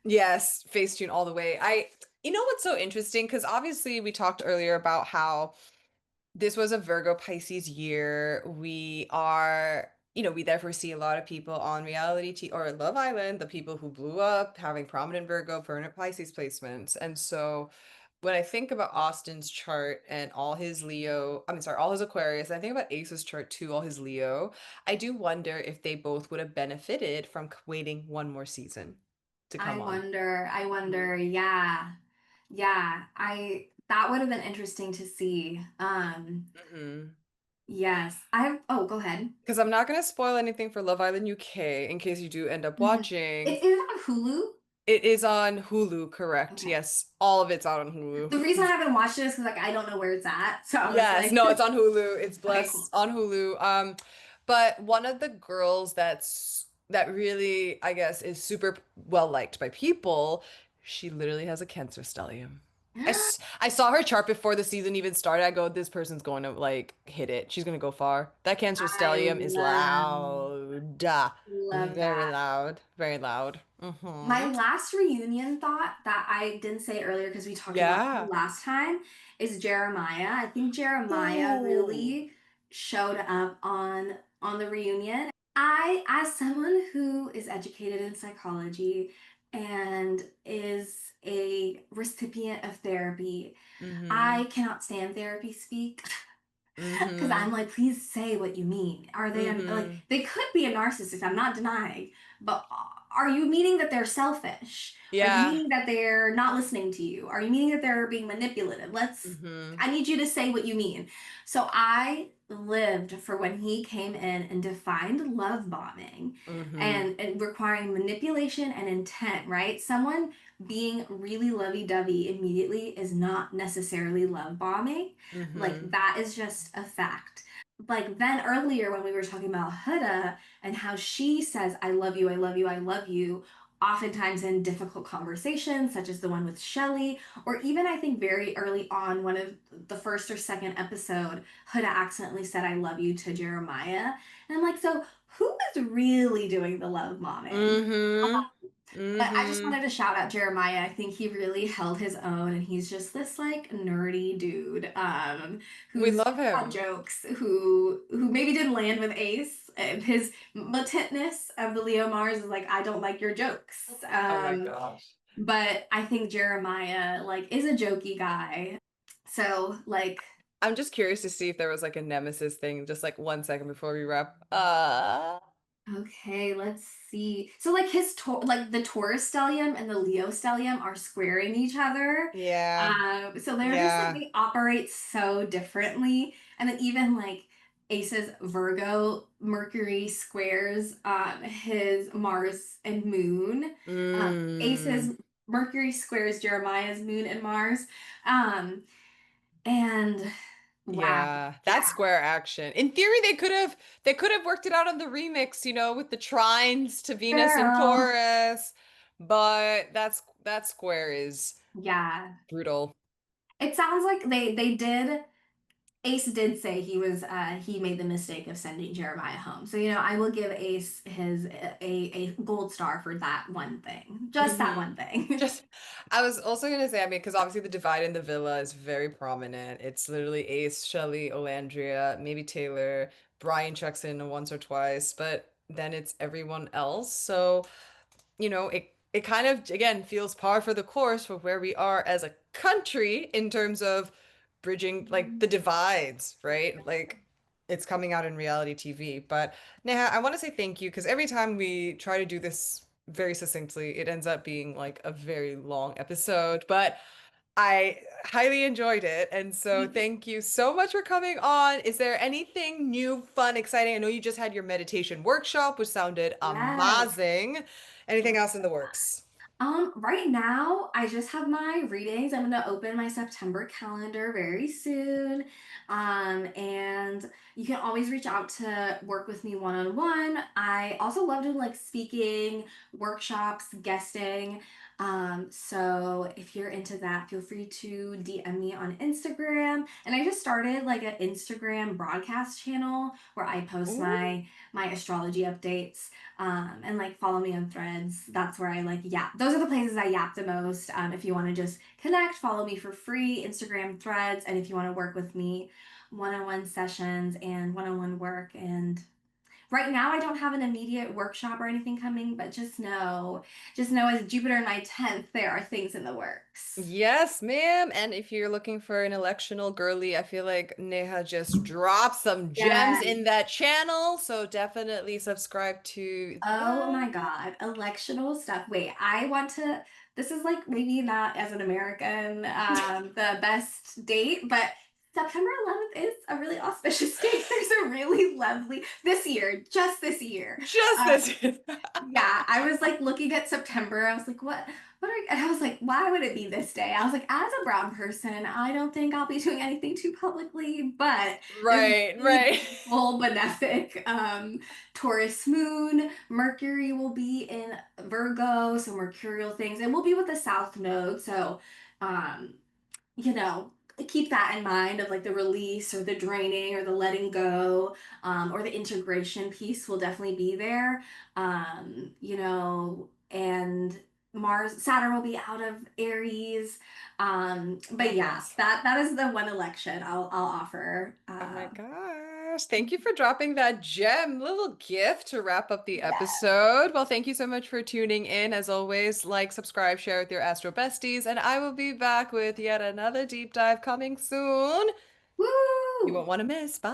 Yes, Facetune all the way. You know what's so interesting? Because obviously we talked earlier about how this was a Virgo Pisces year. We therefore see a lot of people on reality T or Love Island, the people who blew up, having prominent Virgo, permanent Pisces placements. And so when I think about Austin's chart and all his Leo, I mean, sorry, all his Aquarius, and I think about Ace's chart too, all his Leo, I do wonder if they both would have benefited from waiting one more season to come on. I wonder, yeah. Yeah, I that would have been interesting to see. Mm-hmm. Yes. Oh, go ahead. Because I'm not going to spoil anything for Love Island UK in case you do end up Mhm. watching. Is it on Hulu? It is on Hulu, correct? Okay. Yes, all of it's out on The reason I Hulu. haven't watched it is because like I don't know where it's at. So I was Yes, like, no, it's on Hulu. It's okay, cool. blessed on Hulu. But one of the girls that really, I guess, is super well liked by people, she literally has a Cancer stellium. I saw her chart before the season even started. I go, this person's going to like hit it. She's going to go far. That Cancer I stellium is loud. love Very that. loud. Very loud. My Mm-hmm. last reunion thought that I didn't say earlier because we talked about it Yeah. last time is Jeremiah. I think Jeremiah Ooh. really showed up on the reunion. I, as someone who is educated in psychology and is a recipient of therapy, Mm-hmm. I cannot stand therapy speak. Because I'm Mm-hmm. like, please say what you mean. Are they like Mm-hmm. they could be a narcissist? I'm not denying, but are you meaning that they're selfish? Are you Yeah. meaning that they're not listening to you? Are you meaning that they're being manipulative? Mm-hmm. I need you to say what you mean. So I lived for when he came in and defined love bombing Mm-hmm. and requiring manipulation and intent, right? Someone being really lovey-dovey immediately is not necessarily love bombing. Like Mm-hmm. that is just a fact. Like then earlier when we were talking about Huda and how she says, I love you, I love you, I love you, oftentimes in difficult conversations, such as the one with Chelley, or even I think very early on, one of the first or second episode, Huda accidentally said, I love you to Jeremiah. And I'm like, so who is really doing the love bombing? Mm-hmm. But I just Mm-hmm. wanted to shout out Jeremiah. I think he really held his own, and he's just this like nerdy dude, We who's love got him. jokes, who maybe didn't land with Ace. And his latentness of the Leo Mars is like, I don't like your jokes. Oh my gosh. But I think Jeremiah like is a jokey guy. So like I'm just curious to see if there was like a nemesis thing, just like 1 second before we wrap. okay, let's see. So like like the Taurus stellium and the Leo stellium are squaring each other. Yeah. So they're just like Yeah. they operate so differently. And then even like Ace's Virgo Mercury squares his Mars and Moon. Mm. Ace's Mercury squares Jeremiah's Moon and Mars. Um, and wow, Yeah, that's yeah, square action. In theory, they could have worked it out on the remix, with the trines to Venus and girl. Taurus, but that square is Yeah. brutal. It sounds like they did Ace did say he made the mistake of sending Jeremiah home. So I will give Ace his a gold star for that one thing. Just that Hmm. one thing. Just, I was also gonna say, I mean, because obviously the divide in the villa is very prominent. It's literally Ace, Shelley, Olandria, maybe Taylor. Brian checks in once or twice, but then it's everyone else. So it kind of again feels par for the course for where we are as a country in terms of bridging like the divides, right? Like it's coming out in reality TV. But Neha, I want to say thank you because every time we try to do this very succinctly, it ends up being like a very long episode. But I highly enjoyed it. And so thank you so much for coming on. Is there anything new, fun, exciting? I know you just had your meditation workshop, which sounded Yes. amazing. Anything else in the works? Right now, I just have my readings. I'm gonna open my September calendar very soon. And you can always reach out to work with me one-on-one. I also love doing like speaking, workshops, guesting. So if you're into that, feel free to DM me on Instagram. And I just started like an Instagram broadcast channel where I post Ooh. my astrology updates and like follow me on threads. That's where I like yap. Those are the places I yap the most. If you want to just connect, follow me for free, Instagram threads. And if you want to work with me, one-on-one sessions and one-on-one work. And right now I don't have an immediate workshop or anything coming, but just know as Jupiter in my 10th, there are things in the works. Yes, ma'am. And if you're looking for an electional girly, I feel like Neha just dropped some gems Yes. in that channel. So definitely subscribe to Oh my that. God, electional stuff. Wait, I want to. This is like maybe not as an American the best date, but September 11th is a really auspicious date. There's a really lovely this year, just this year. Just Uh, this. yeah, I was like looking at September. I was like, what are, and I was like, why would it be this day? I was like, as a brown person, I don't think I'll be doing anything too publicly, but this Right, really right. beautiful, benefic Taurus moon. Mercury will be in Virgo, so mercurial things. And we'll be with the South Node. So, um, you know, keep that in mind of like the release or the draining or the letting go or the integration piece will definitely be there. And Mars, Saturn will be out of Aries. But Oh, yeah, nice. that is the one election I'll offer. Oh my gosh. Thank you for dropping that gem, little gift to wrap up the Yeah. episode. Well, thank you so much for tuning in. As always, like, subscribe, share with your Astro besties, and I will be back with yet another deep dive coming soon. You Woo! won't want to miss. Bye.